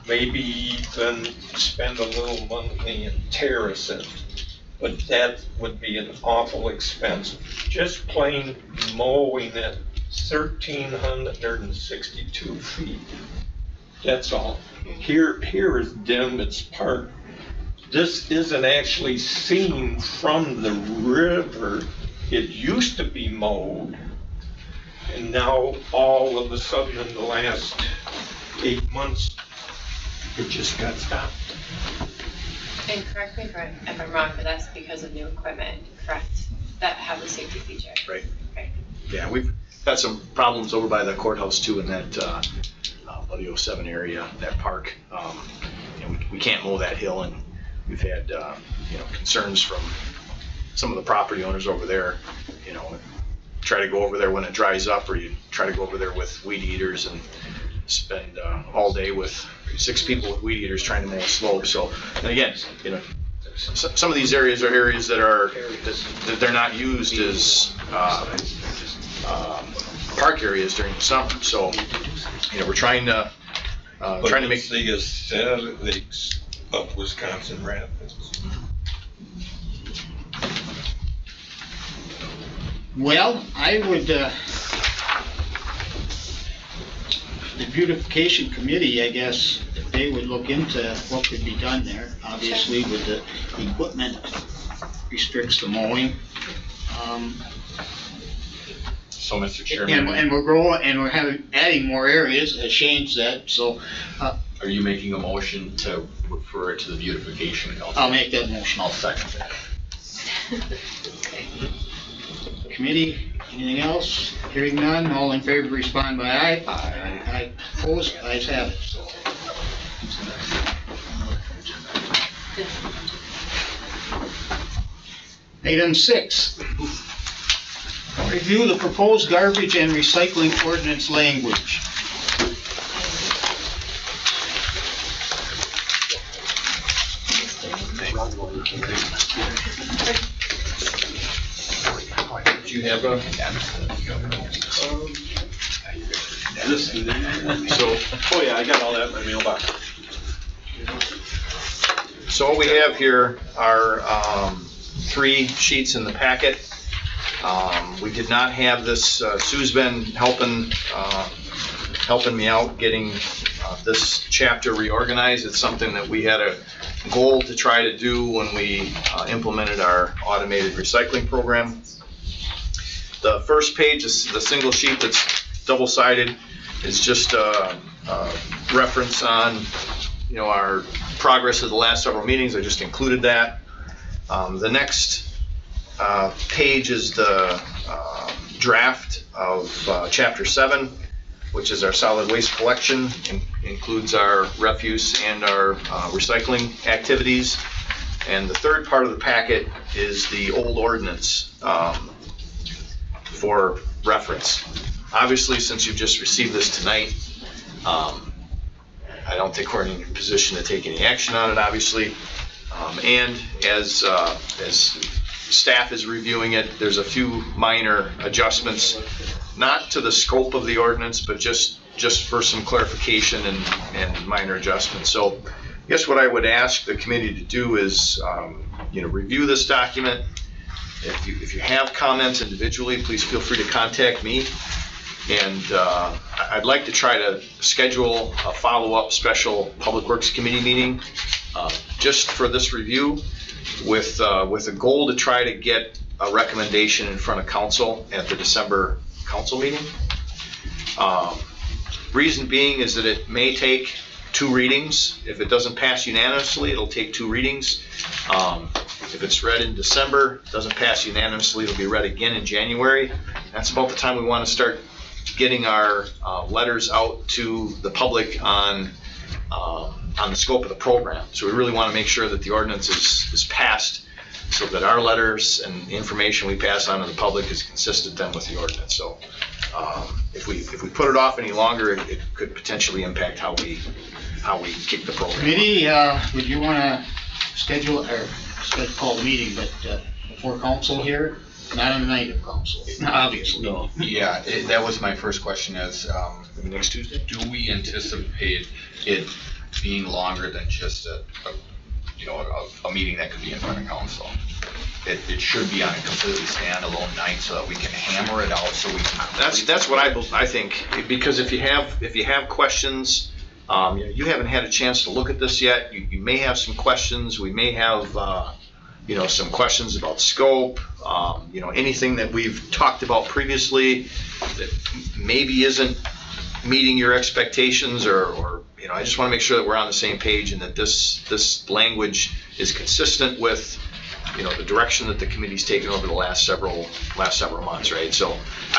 maybe even spend a little money and terrace it. But that would be an awful expense. Just plain mowing it 1,362 feet. That's all. Here is Denmett's Park. This isn't actually seen from the river. It used to be mowed, and now all of a sudden in the last 8 months, it just got stopped. And correct me if I'm wrong, but that's because of new equipment, correct? That have the safety feature. Right. Right. Yeah, we've had some problems over by the courthouse too in that, Audio 7 area, that park. We can't mow that hill, and we've had, concerns from some of the property owners over there, try to go over there when it dries up, or you try to go over there with weed eaters and spend all day with 6 people with weed eaters trying to mow a slope. So, and again, some of these areas are areas that they're not used as park areas during the summer. So, we're trying to make the aesthetics of Wisconsin Rapids. Well, I would, the beautification committee, I guess, if they would look into what could be done there. Obviously, with the equipment restricts the mowing. So, Mr. Chairman. And we're growing, and we're adding more areas, as Shane said, so. Are you making a motion to refer it to the beautification council? I'll make that motion. I'll second that. Committee, anything else? Hearing none, all in favor respond by aye. Aye. Aye. Opposed? Ayes have it. Item 6. Review the proposed garbage and recycling ordinance language. Do you have a? Oh yeah, I got all that in my mailbox. So what we have here are 3 sheets in the packet. We did not have this, Sue's been helping me out getting this chapter reorganized. It's something that we had a goal to try to do when we implemented our automated recycling program. The first page is the single sheet that's double-sided. It's just a reference on, our progress of the last several meetings. I just included that. The next page is the draft of Chapter 7, which is our solid waste collection, includes our refuse and our recycling activities. And the third part of the packet is the old ordinance for reference. Obviously, since you've just received this tonight, I don't think we're in a position to take any action on it, obviously. And as staff is reviewing it, there's a few minor adjustments, not to the scope of the ordinance, but just for some clarification and minor adjustments. So I guess what I would ask the committee to do is, review this document. If you have comments individually, please feel free to contact me. And I'd like to try to schedule a follow-up special Public Works Committee meeting just for this review with a goal to try to get a recommendation in front of council at the December council meeting. Reason being is that it may take 2 readings. If it doesn't pass unanimously, it'll take 2 readings. If it's read in December, doesn't pass unanimously, it'll be read again in January. That's about the time we want to start getting our letters out to the public on the scope of the program. So we really want to make sure that the ordinance is passed so that our letters and the information we pass on to the public is consistent then with the ordinance. So if we put it off any longer, it could potentially impact how we kick the program. Committee, would you want to schedule call the meeting, but before council here? Not on the night of council, obviously. No. Yeah, that was my first question is, next Tuesday? Do we anticipate it being longer than just a meeting that could be in front of council? It should be on a completely standalone night so that we can hammer it out so we can. That's what I think, because if you have questions, you haven't had a chance to look at this yet. You may have some questions. We may have some questions about scope, anything that we've talked about previously that maybe isn't meeting your expectations or I just want to make sure that we're on the same page and that this language is consistent with, you know, the direction that the committee's taken over the last several months, right? So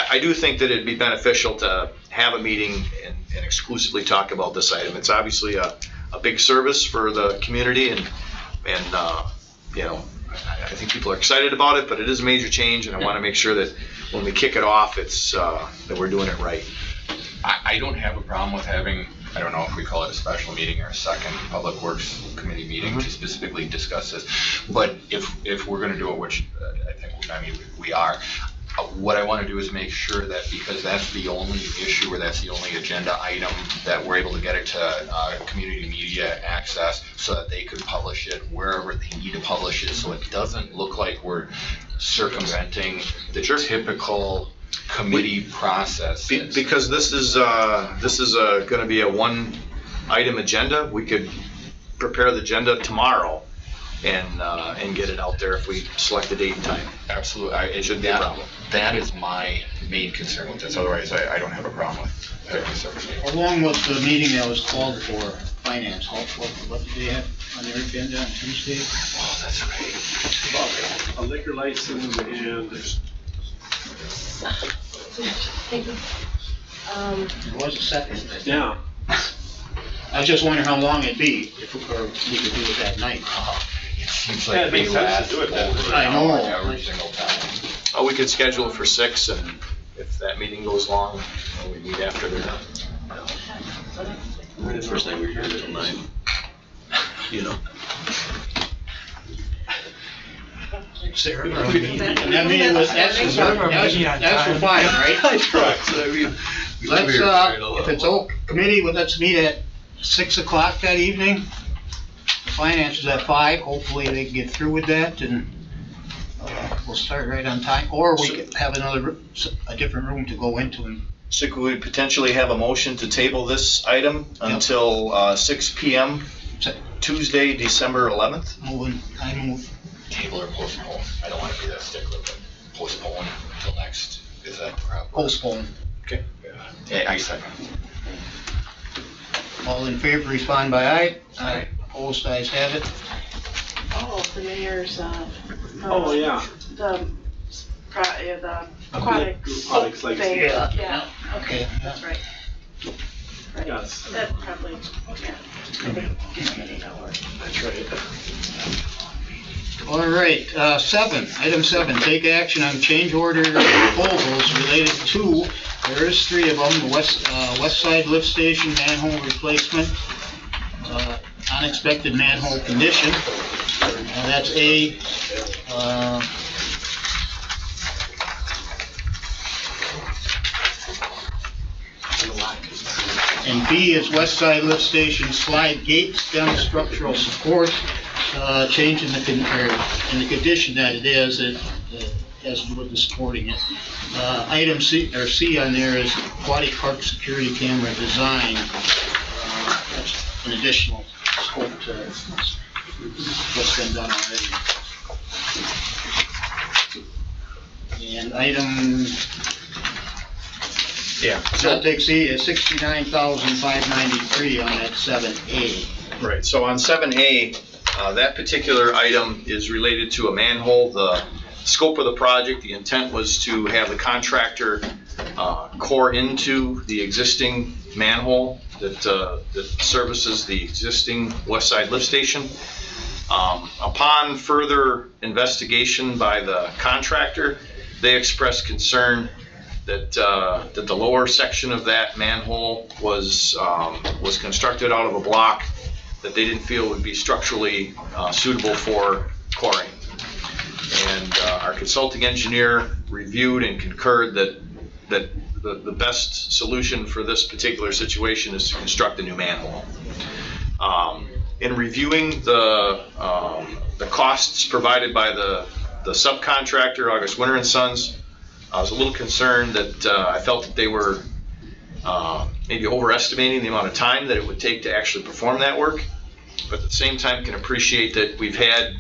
I do think that it'd be beneficial to have a meeting and exclusively talk about this item. It's obviously a big service for the community, and you know, I think people are excited about it, but it is a major change, and I want to make sure that when we kick it off, it's that we're doing it right. I don't have a problem with having, I don't know if we call it a special meeting or a second Public Works Committee meeting to specifically discuss this, but if we're going to do it, which we are, what I want to do is make sure that, because that's the only issue, or that's the only agenda item, that we're able to get it to community media access so that they could publish it wherever they need to publish it, so it doesn't look like we're circumventing the typical committee process. Because this is going to be a one-item agenda. We could prepare the agenda tomorrow and get it out there if we select a date and time. Absolutely. It shouldn't be a problem. That is my main concern with this. Otherwise, I don't have a problem with having a separate meeting. Along with the meeting that was called for finance, what did they have on their agenda on Tuesday? Oh, that's right. A liquor license and It was a second. yeah. I was just wondering how long it'd be, if we could do it that night. It seems Yeah, like maybe we we have should do it then. I know. every single time. Oh, we could schedule it for 6, and if that meeting goes long, we meet after they're done. The first night we were here until 9. You know. Sarah, That meeting was, that's for 5, right? I tried, so I mean. Let's, if it's all committee, let's meet at 6 o'clock that evening. The finance is at 5, hopefully they can get through with that, and we'll start right on time, or we could have a different room to go into. And So could we potentially have a motion to table this item until 6 p.m. Tuesday, December 11th? I move. Table or postpone. I don't want to be that stickler, but postpone until next. Is that proper? Postpone. Okay. Yeah, I second. All in favor, respond by aye. Aye. Opposed, ayes have it. Oh, the mayor's, Oh, yeah. the aquatics like, thing. Yeah. Okay, that's right. Right. Yes. That probably, yeah. That's right. All right, item 7, take action on change order proposals related to, there is 3 of them, the west side lift station manhole replacement, unexpected manhole condition. That's A. And B is west side lift station slide gate stem structural support, change in the condition that it is, it has to do with the supporting it. Item C on there is aquatic park security camera design. That's an additional scope to what's been done already. And item not to exceed is $69,593 on that 7A. Right, so on 7A, that particular item is related to a manhole. The scope of the project, the intent was to have the contractor core into the existing manhole that services the existing west side lift station. Upon further investigation by the contractor, they expressed concern that the lower section of that manhole was constructed out of a block that they didn't feel would be structurally suitable for coring. And our consulting engineer reviewed and concurred that the best solution for this particular situation is to construct a new manhole. In reviewing the costs provided by the subcontractor, August Winter and Sons, I was a little concerned that I felt that they were maybe overestimating the amount of time that it would take to actually perform that work, but at the same time can appreciate that we've had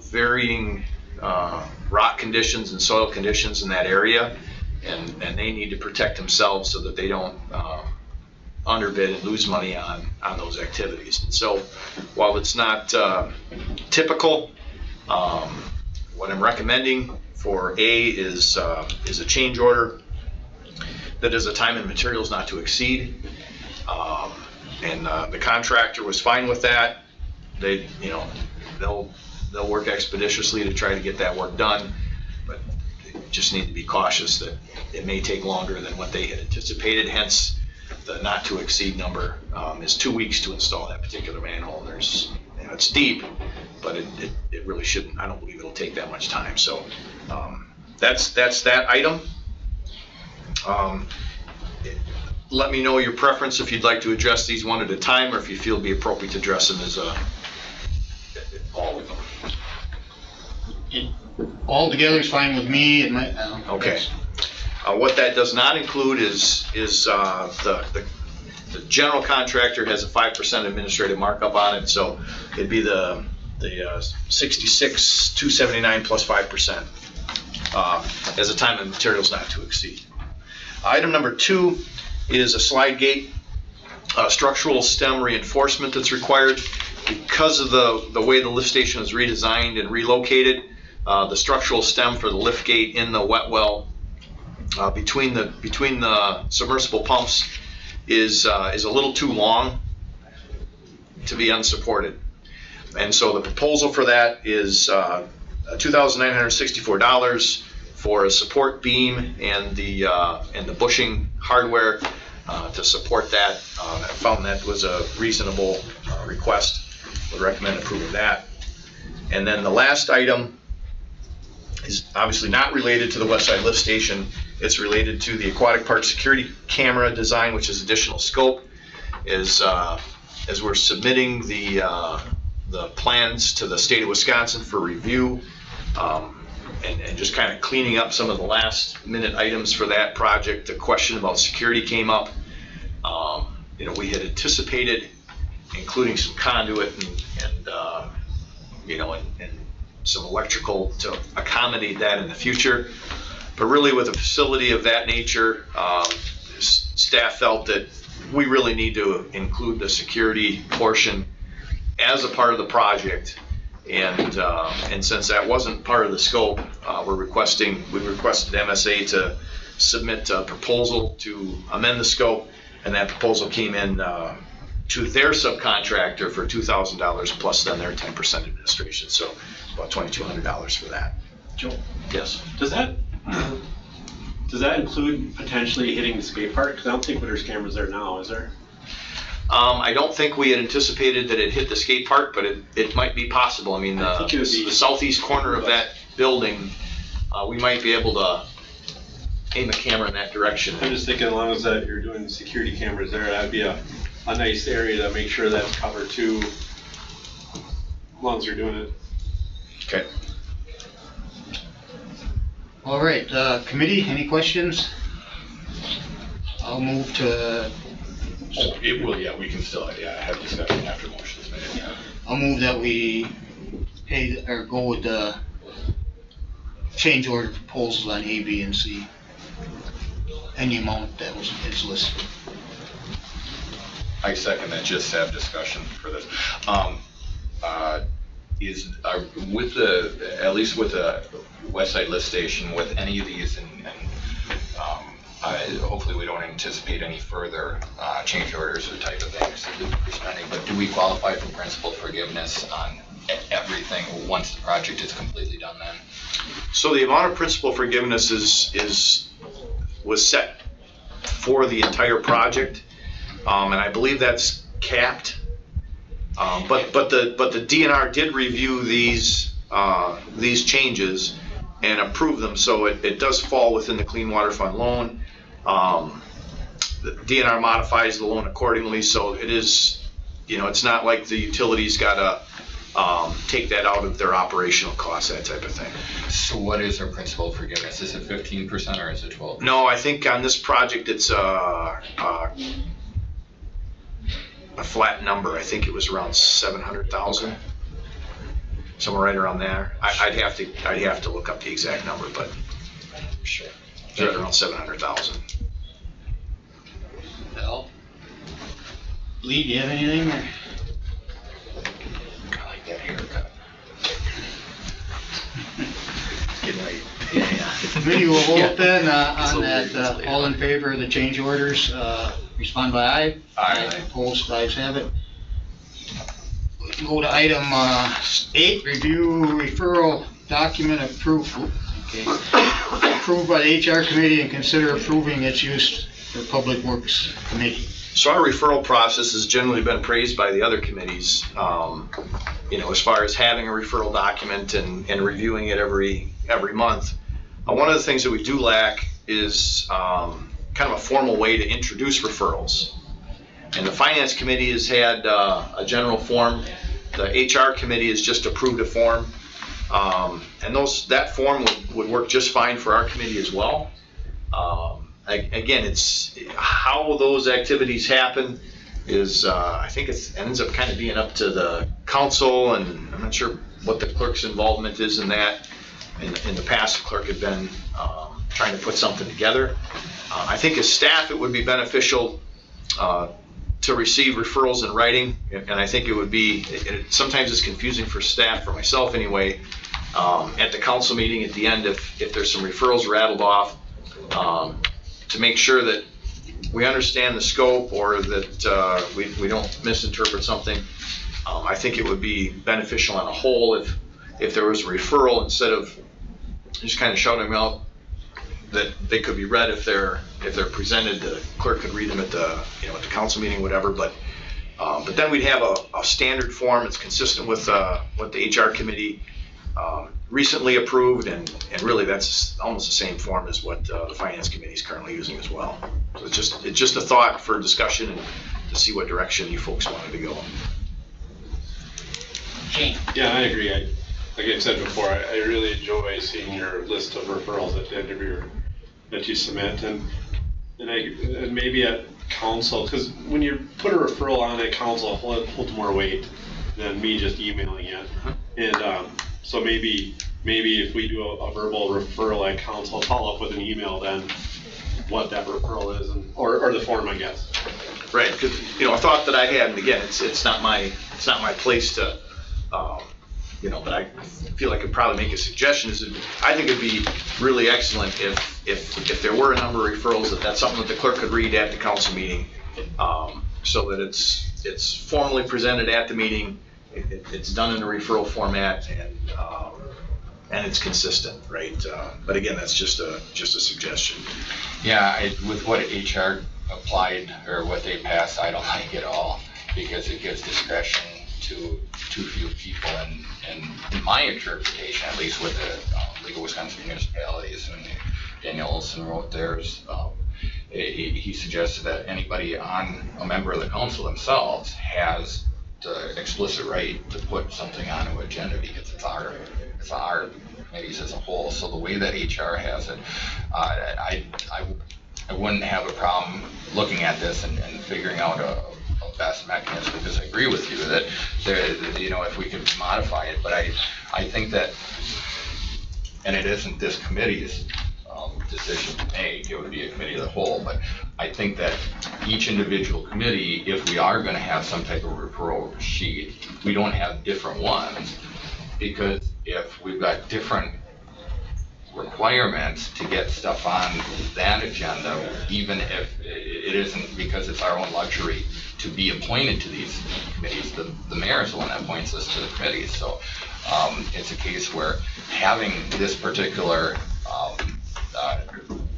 varying rock conditions and soil conditions in that area, and they need to protect themselves so that they don't underbid and lose money on those activities. And so while it's not typical, what I'm recommending for A is a change order that is a time and materials not to exceed. And the contractor was fine with that. They, you know, they'll work expeditiously to try to get that work done, but they just need to be cautious that it may take longer than what they had anticipated. Hence, the not to exceed number is 2 weeks to install that particular manhole. There's, you know, it's deep, but it really shouldn't. I don't believe it'll take that much time. So that's that item. Let me know your preference if you'd like to address these one at a time, or if you feel it'd be appropriate to address them as all of them. All together is fine with me and my. Okay. What that does not include is the general contractor has a 5% administrative markup on it, so it'd be the 66,279 plus 5% as a time and materials not to exceed. Item number 2 is a slide gate structural stem reinforcement that's required. Because of the way the lift station is redesigned and relocated, the structural stem for the lift gate in the wet well between the submersible pumps is a little too long to be unsupported. And so the proposal for that is $2,964 for a support beam and the bushing hardware to support that. I found that was a reasonable request. Would recommend approving that. And then the last item is obviously not related to the west side lift station. It's related to the aquatic park security camera design, which is additional scope. As we're submitting the plans to the state of Wisconsin for review, and just kind of cleaning up some of the last minute items for that project, the question about security came up. You know, we had anticipated including some conduit and some electrical to accommodate that in the future. But really, with a facility of that nature, staff felt that we really need to include the security portion as a part of the project. And since that wasn't part of the scope, we requested MSA to submit a proposal to amend the scope, and that proposal came in to their subcontractor for $2,000 plus then their 10% administration, so about $2,200 for that. Joe? Yes. Does that include potentially hitting the skate park? Because I don't think there's cameras there now, is there? I don't think we had anticipated that it hit the skate park, but it might be possible. I mean, the southeast corner of that building, we might be able to aim a camera in that direction. I'm just thinking, as long as you're doing the security cameras there, that'd be a nice area to make sure that's covered too, as long as you're doing it. Okay. All right, committee, any questions? I'll move to. Oh, it will, yeah, we can still, have discussion after motion's made, yeah. I'll move that we pay or go with the change order proposals on A, B, and C. Any amount that is listed. I second that, just have discussion for this. At least with the West Side Lift Station, with any of these, and hopefully we don't anticipate any further change orders or type of things for spending, but do we qualify for principal forgiveness on everything once the project is completely done then? So the amount of principal forgiveness was set for the entire project, and I believe that's capped. But the DNR did review these changes and approve them, so it does fall within the Clean Water Fund loan. The DNR modifies the loan accordingly, so it is, it's not like the utilities gotta take that out of their operational costs, that type of thing. So what is our principal forgiveness? Is it 15% or is it 12%? No, I think on this project it's a flat number. I think it was around 700,000, somewhere right around there. I'd have to look up the exact number, but sure, right around 700,000. Al? Lee, do you have anything? Or? I like that haircut. Getting late. Committee will vote then It's on a that, little late. all in favor of the change orders, respond by aye. Aye. Opposed, ayes have it. We can go to item 8, review referral document approval. Okay. Approved by the HR committee and consider approving its use for Public Works Committee. So our referral process has generally been praised by the other committees, as far as having a referral document and reviewing it every month. One of the things that we do lack is kind of a formal way to introduce referrals. And the Finance Committee has had a general form. The HR Committee has just approved a form. And that form would work just fine for our committee as well. Again, it's how those activities happen is, I think it ends up kind of being up to the council, and I'm not sure what the clerk's involvement is in that. In the past, the clerk had been trying to put something together. I think as staff, it would be beneficial to receive referrals in writing, and I think it would be, sometimes it's confusing for staff, for myself anyway, at the council meeting at the end, if there's some referrals rattled off, to make sure that we understand the scope or that we don't misinterpret something. I think it would be beneficial on a whole if there was a referral, instead of just kind of shouting them out, that they could be read if they're presented. The clerk could read them at the council meeting, whatever. But then we'd have a standard form that's consistent with what the HR committee recently approved, and really that's almost the same form as what the Finance Committee is currently using as well. So it's just a thought for discussion and to see what direction you folks wanted to go. Shane? Yeah, I agree. Like I said before, I really enjoy seeing your list of referrals at the end of that you submit, and maybe at council, because when you put a referral on at council, it holds more weight than me just emailing it. And so maybe if we do a verbal referral at council, follow up with an email then what that referral is, or the form, I guess. Right, because a thought that I had, and again, it's not my place to. But I feel I could probably make a suggestion. I think it'd be really excellent if there were a number of referrals, that's something that the clerk could read at the council meeting, so that it's formally presented at the meeting. It's done in a referral format, and it's consistent, right? But again, that's just a suggestion. Yeah, with what HR applied or what they passed, I don't like it at all, because it gives discretion to too few people, and in my interpretation, at least with the League of Wisconsin Municipalities, and Daniel Olson wrote theirs, he suggested that anybody a member of the council themselves has the explicit right to put something on an agenda, because it's our committees as a whole. So the way that HR has it, I wouldn't have a problem looking at this and figuring out a best mechanism, because I agree with you that if we could modify it, but I think that, and it isn't this committee's decision to make, it would be a committee of the whole, but I think that each individual committee, if we are going to have some type of referral sheet, we don't have different ones, because if we've got different requirements to get stuff on that agenda, even if it isn't because it's our own luxury to be appointed to these committees, the mayor is the one that appoints us to the committees. So it's a case where having this particular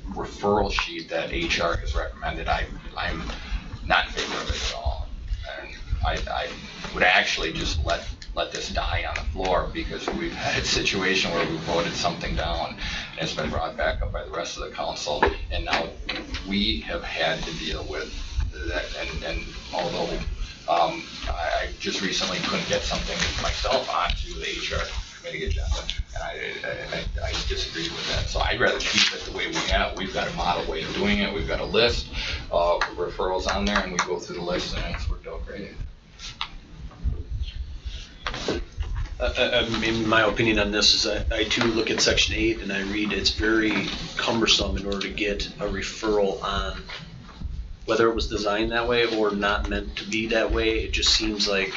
referral sheet that HR has recommended, I'm not in favor of it at all. And I would actually just let this die on the floor, because we've had a situation where we voted something down and it's been brought back up by the rest of the council, and now we have had to deal with that. And although I just recently couldn't get something myself onto the HR committee agenda, and I disagreed with that. So I'd rather keep it the way we have. We've got a model way of doing it. We've got a list of referrals on there, and we go through the list, and it's worked out great. In my opinion on this is I too look at section 8 and I read it's very cumbersome in order to get a referral on whether it was designed that way or not meant to be that way, it just seems like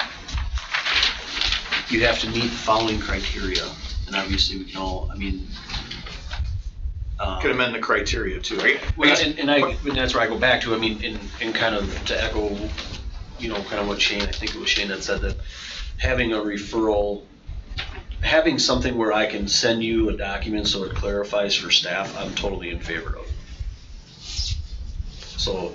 you have to meet the following criteria. And obviously we can all, I mean. Could amend the criteria too, right? Well, and that's where I go back to, I mean, in kind of to echo, you know, kind of what Shane, I think it was Shane that said that having a referral, having something where I can send you a document so it clarifies for staff, I'm totally in favor of. So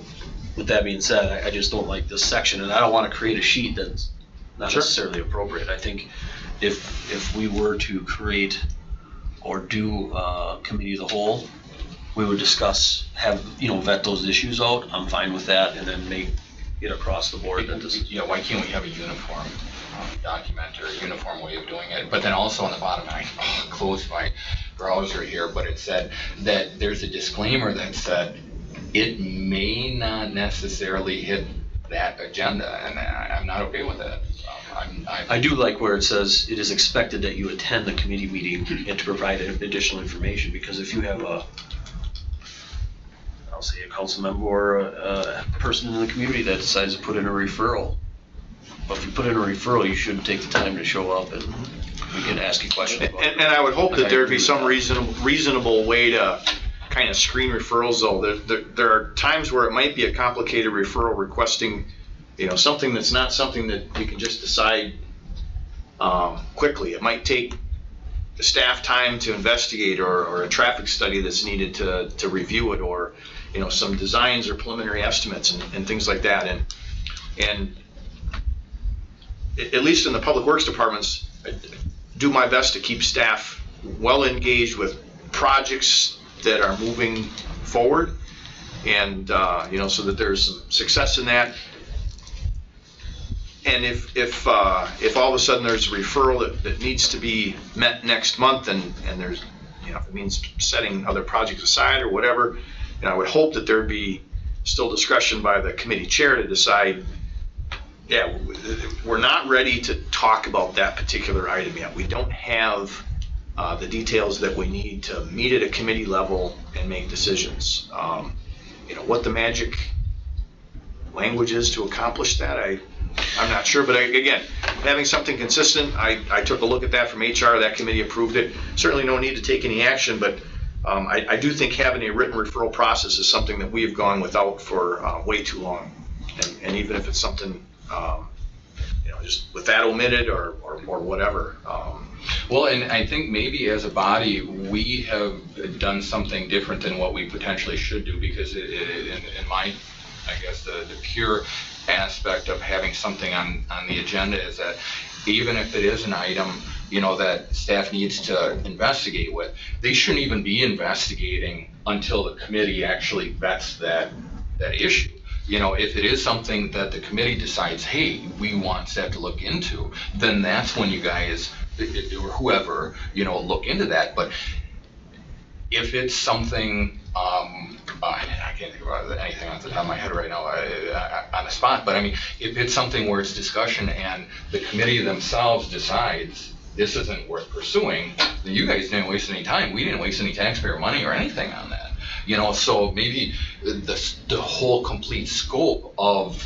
with that being said, I just don't like this section, and I don't want to create a sheet that's not necessarily appropriate. I think if we were to create or do a committee of the whole, we would discuss, vet those issues out. I'm fine with that, and then make it across the board. Yeah, why can't we have a uniform document or a uniform way of doing it? But then also on the bottom, I closed my browser here, but it said that there's a disclaimer that said it may not necessarily hit that agenda, and I'm not okay with that. I do like where it says it is expected that you attend the committee meeting and to provide additional information, because if you have I'll say a council member or a person in the community that decides to put in a referral, but if you put in a referral, you shouldn't take the time to show up and we can ask you questions about it. And I would hope that there'd be some reasonable way to kind of screen referrals, though. There are times where it might be a complicated referral requesting, something that's not something that you can just decide quickly. It might take the staff time to investigate, or a traffic study that's needed to review it, or some designs or preliminary estimates and things like that. And at least in the public works departments, I do my best to keep staff well engaged with projects that are moving forward, and so that there's some success in that. And if all of a sudden there's a referral that needs to be met next month, and there's, if it means setting other projects aside or whatever, I would hope that there'd be still discretion by the committee chair to decide, we're not ready to talk about that particular item yet. We don't have the details that we need to meet at a committee level and make decisions. What the magic language is to accomplish that, I'm not sure, but again, having something consistent, I took a look at that from HR, that committee approved it. Certainly no need to take any action, but I do think having a written referral process is something that we have gone without for way too long. And even if it's something, just with that omitted or whatever. Well, and I think maybe as a body, we have done something different than what we potentially should do, because in my, I guess, the pure aspect of having something on the agenda is that even if it is an item, that staff needs to investigate with, they shouldn't even be investigating until the committee actually vets that issue. If it is something that the committee decides, hey, we want staff to look into, then that's when you guys, or whoever, look into that. But if it's something, I can't think about anything off the top of my head right now on the spot, but I mean, if it's something where it's discussion and the committee themselves decides this isn't worth pursuing, then you guys didn't waste any time. We didn't waste any taxpayer money or anything on that. So maybe the whole complete scope of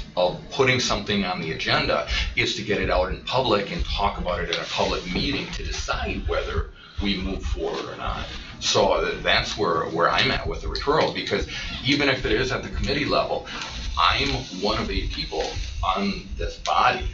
putting something on the agenda is to get it out in public and talk about it at a public meeting to decide whether we move forward or not. So that's where I'm at with the referral, because even if it is at the committee level, I'm one of 8 people on this body.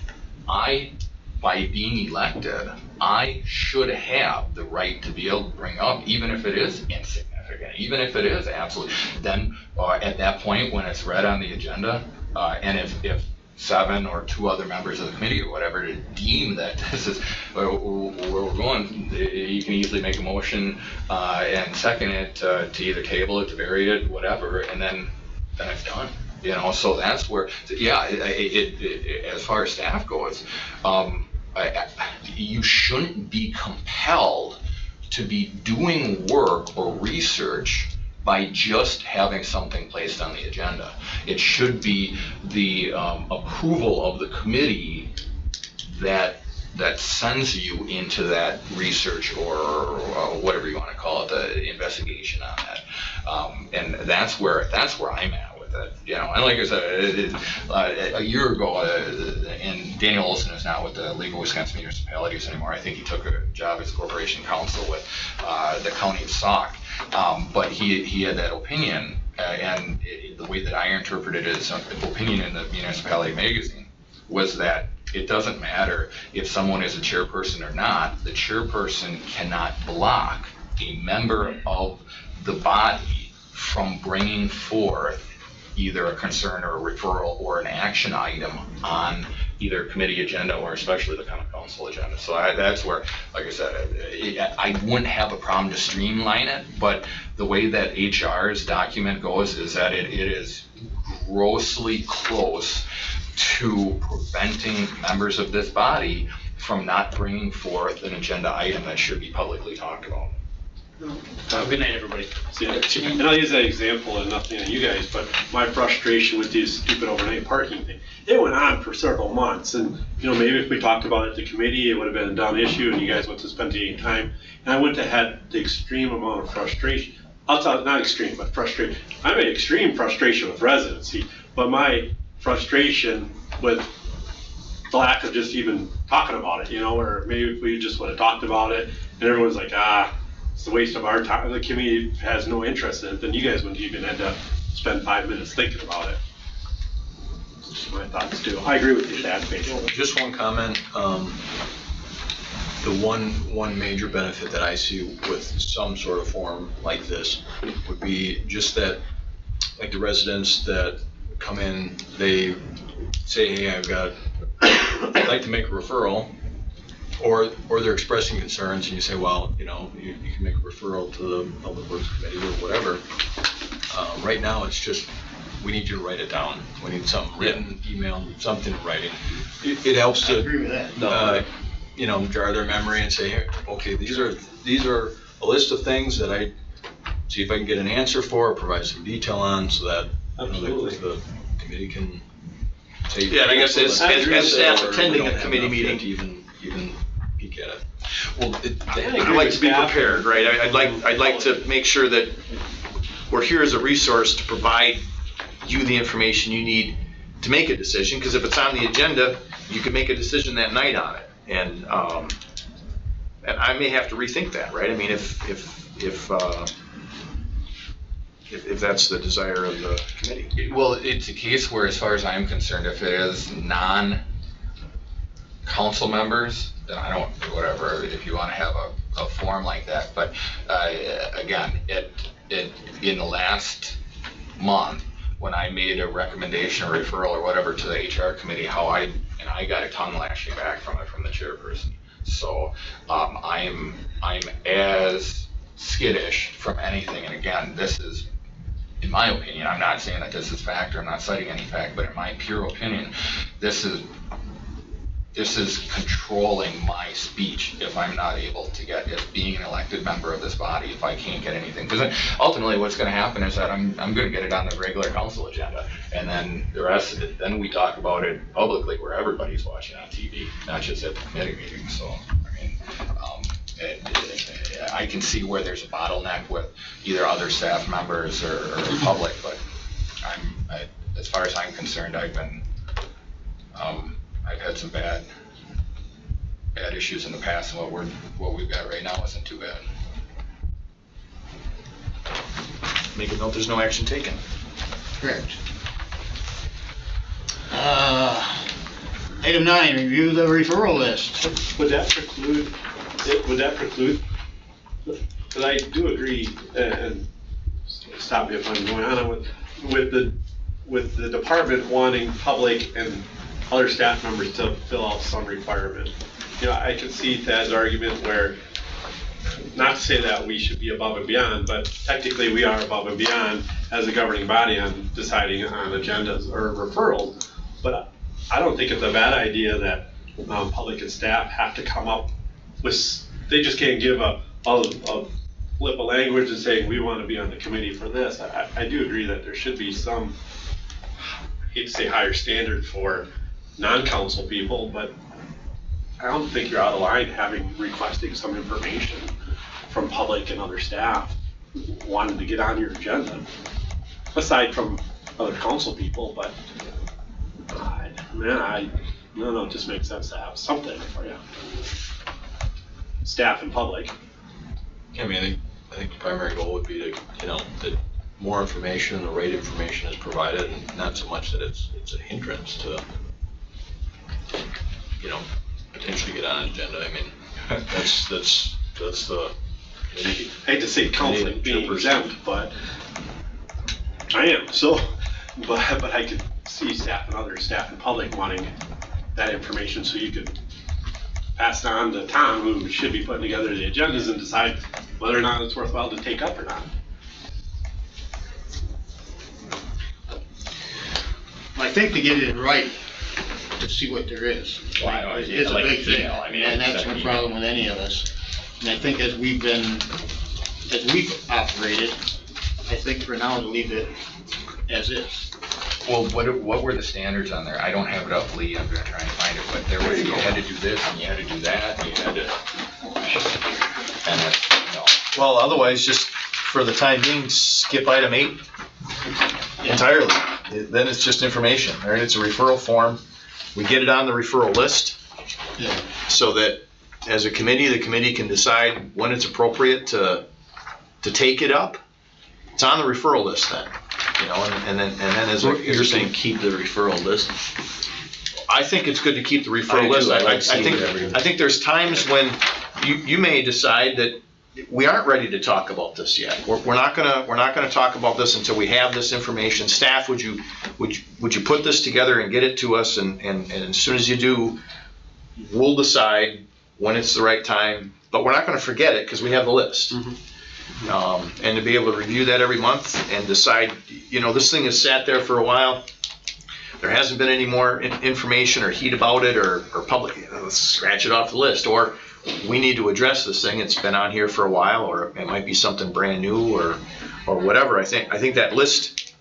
By being elected, I should have the right to be able to bring up, even if it is insignificant, even if it is absolute, then at that point when it's read on the agenda, and if 7 or 2 other members of the committee or whatever to deem that this is where we're going, you can easily make a motion and second it to either table it, to vary it, whatever, and then it's done. So that's where, as far as staff goes, you shouldn't be compelled to be doing work or research by just having something placed on the agenda. It should be the approval of the committee that sends you into that research or whatever you want to call it, the investigation on that. And that's where I'm at with it, you know. And like I said, a year ago, and Daniel Olson is now with the League of Wisconsin Municipalities anymore. I think he took a job as corporation counsel with the county of Sauk. But he had that opinion, and the way that I interpreted his opinion in the municipality magazine was that it doesn't matter if someone is a chairperson or not. The chairperson cannot block a member of the body from bringing forth either a concern or a referral or an action item on either committee agenda or especially the common council agenda. So that's where, like I said, I wouldn't have a problem to streamline it, but the way that HR's document goes is that it is grossly close to preventing members of this body from not bringing forth an agenda item that should be publicly talked about. Good night, everybody. And I'll use that example, and nothing on you guys, but my frustration with these stupid overnight parking thing. It went on for several months, and maybe if we talked about it at the committee, it would have been a done issue, and you guys wouldn't have spent any time. And I wouldn't have had the extreme amount of frustration. I'll tell you, not extreme, but frustration. I have extreme frustration with residency, but my frustration with the lack of just even talking about it, or maybe if we just would have talked about it, and everyone's like, it's a waste of our time, the committee has no interest in it, then you guys wouldn't even end up spend 5 minutes thinking about it. Just my thoughts too. I agree with you, Dad, basically. Just one comment. The one major benefit that I see with some sort of forum like this would be just that, like the residents that come in, they say, hey, I'd like to make a referral, or they're expressing concerns, and you say, well, you can make a referral to the Public Works Committee or whatever. Right now, it's just, we need you to write it down. We need something written, email, something in writing. It helps to, I agree with that. Jar their memory and say, hey, okay, these are a list of things that I see if I can get an answer for, or provide some detail on, so that the committee can say. Yeah, and I guess as staff attending a committee meeting, to even peek at it. Well, I'd like to be prepared, right? I'd like to make sure that we're here as a resource to provide you the information you need to make a decision, because if it's on the agenda, you can make a decision that night on it. And I may have to rethink that, right? I mean, if that's the desire of the committee. Well, it's a case where, as far as I'm concerned, if it is non-council members, then I don't, whatever, if you want to have a forum like that. But again, in the last month, when I made a recommendation or referral or whatever to the HR committee, I got a tongue lashing back from the chairperson. So I'm as skittish from anything. And again, this is, in my opinion, I'm not saying that this is fact, or I'm not citing any fact, but in my pure opinion, this is controlling my speech if I'm not able to get, as being an elected member of this body, if I can't get anything. Because ultimately what's going to happen is that I'm going to get it on the regular council agenda, and then the rest of it, then we talk about it publicly where everybody's watching on TV, not just at the committee meeting. So, I mean, I can see where there's a bottleneck with either other staff members or the public, but as far as I'm concerned, I've had some bad issues in the past, and what we've got right now isn't too bad. Make a note there's no action taken. Correct. Item 9, review the referral list. Would that preclude, because I do agree, and stop me if I'm going on, with the department wanting public and other staff members to fill out some requirement. I can see Thad's argument where, not to say that we should be above and beyond, but technically we are above and beyond as a governing body on deciding on agendas or referrals. But I don't think it's a bad idea that public and staff have to come up with, they just can't give a flip of language and say, we want to be on the committee for this. I do agree that there should be some, I hate to say higher standard for non-council people, but I don't think you're out of line requesting some information from public and other staff wanting to get on your agenda. Aside from other council people, but I don't know, it just makes sense to have something for you. Staff and public. I mean, I think the primary goal would be to, that more information, the right information is provided, and not so much that it's a hindrance to, potentially get on an agenda. I mean, that's the committee. I hate to say council being exempt, but I am, so, but I could see staff and other staff and public wanting that information, so you could pass it on to Tom, who should be putting together the agendas, and decide whether or not it's worthwhile to take up or not. I think to get it right, to see what there is. It's a big thing, and that's no problem with any of us. And I think as we've operated, I think for now to leave it as is. Well, what were the standards on there? I don't have it up, Lee, I'm gonna try and find it, but there was, you had to do this, and you had to do that, and you had to, and that's, Well, otherwise, just for the time being, skip item 8 entirely. Then it's just information, right? It's a referral form. We get it on the referral list so that as a committee, the committee can decide when it's appropriate to take it up. It's on the referral list then, and then as You're saying keep the referral list? I think it's good to keep the referral list. I think there's times when you may decide that we aren't ready to talk about this yet. We're not gonna talk about this until we have this information. Staff, would you put this together and get it to us? And as soon as you do, we'll decide when it's the right time. But we're not gonna forget it because we have the list. And to be able to review that every month and decide, this thing has sat there for a while. There hasn't been any more information or heat about it or public. Let's scratch it off the list. Or we need to address this thing. It's been on here for a while, or it might be something brand new, or whatever. I think that list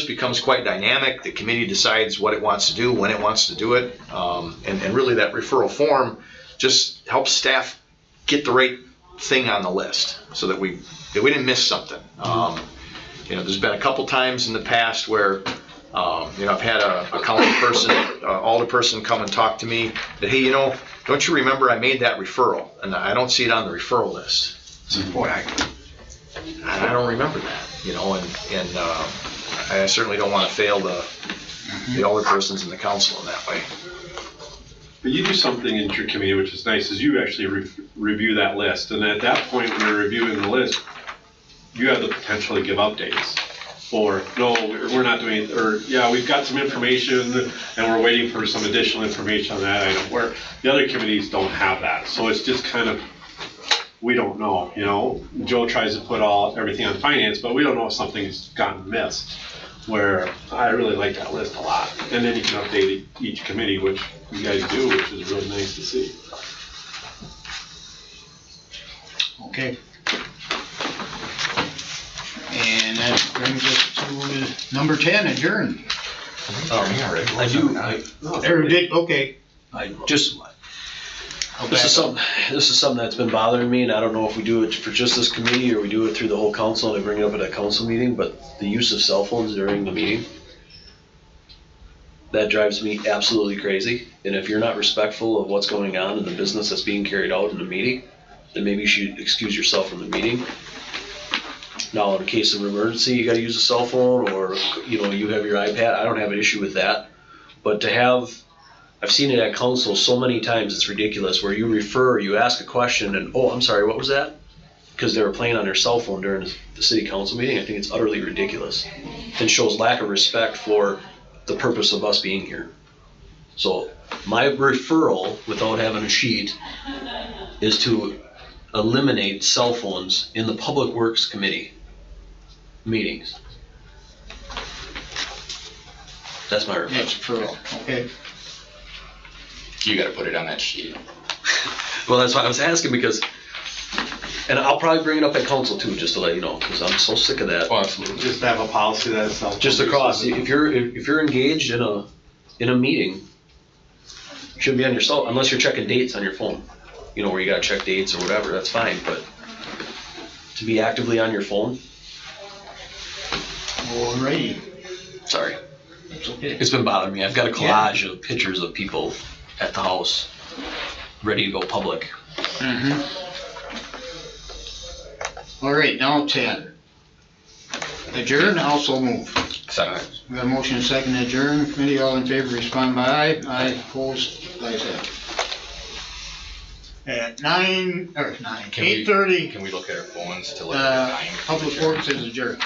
becomes quite dynamic. The committee decides what it wants to do, when it wants to do it, and really that referral form just helps staff get the right thing on the list so that we didn't miss something. There's been a couple times in the past where I've had a council person, alder person come and talk to me that, hey, don't you remember I made that referral? And I don't see it on the referral list. I said, boy, I don't remember that, and I certainly don't want to fail the alder persons in the council in that way. But you do something in your committee, which is nice, is you actually review that list. And at that point, when you're reviewing the list, you have the potential to give updates. Or, no, we're not doing it, or, yeah, we've got some information and we're waiting for some additional information on that item, where the other committees don't have that. So it's just kind of, we don't know, Joe tries to put everything on finance, but we don't know if something's gotten missed, where I really like that list a lot. And then you can update each committee, which you guys do, which is really nice to see. Okay. And that brings us to number 10, adjourn. I do. Okay. This is something that's been bothering me, and I don't know if we do it for just this committee or we do it through the whole council and I bring it up at a council meeting, but the use of cell phones during the meeting, that drives me absolutely crazy. And if you're not respectful of what's going on in the business that's being carried out in the meeting, then maybe you should excuse yourself from the meeting. Now, in case of emergency, you gotta use a cell phone, or, you have your iPad, I don't have an issue with that. But I've seen it at council so many times, it's ridiculous, where you ask a question and, oh, I'm sorry, what was that? Because they were playing on their cell phone during the city council meeting. I think it's utterly ridiculous and shows lack of respect for the purpose of us being here. So my referral, without having a sheet, is to eliminate cell phones in the Public Works Committee meetings. That's my referral. Okay. You gotta put it on that sheet. Well, that's why I was asking, because, and I'll probably bring it up at council too, just to let you know, because I'm so sick of that. Oh, absolutely. Just have a policy that itself. Just across, if you're engaged in a meeting, you shouldn't be on your cell, unless you're checking dates on your phone. Where you gotta check dates or whatever, that's fine, but to be actively on your phone. Alrighty. Sorry. It's okay. It's been bothering me. I've got a collage of pictures of people at the house, ready to go public. Mm-hmm. All right, now 10. Adjourn, also move. Second. We got a motion and second to adjourn. Committee, all in favor, respond by aye. Aye, opposed, ayes have it. At 8:30, Can we look at our phones to look at the time? Public Works is adjourned.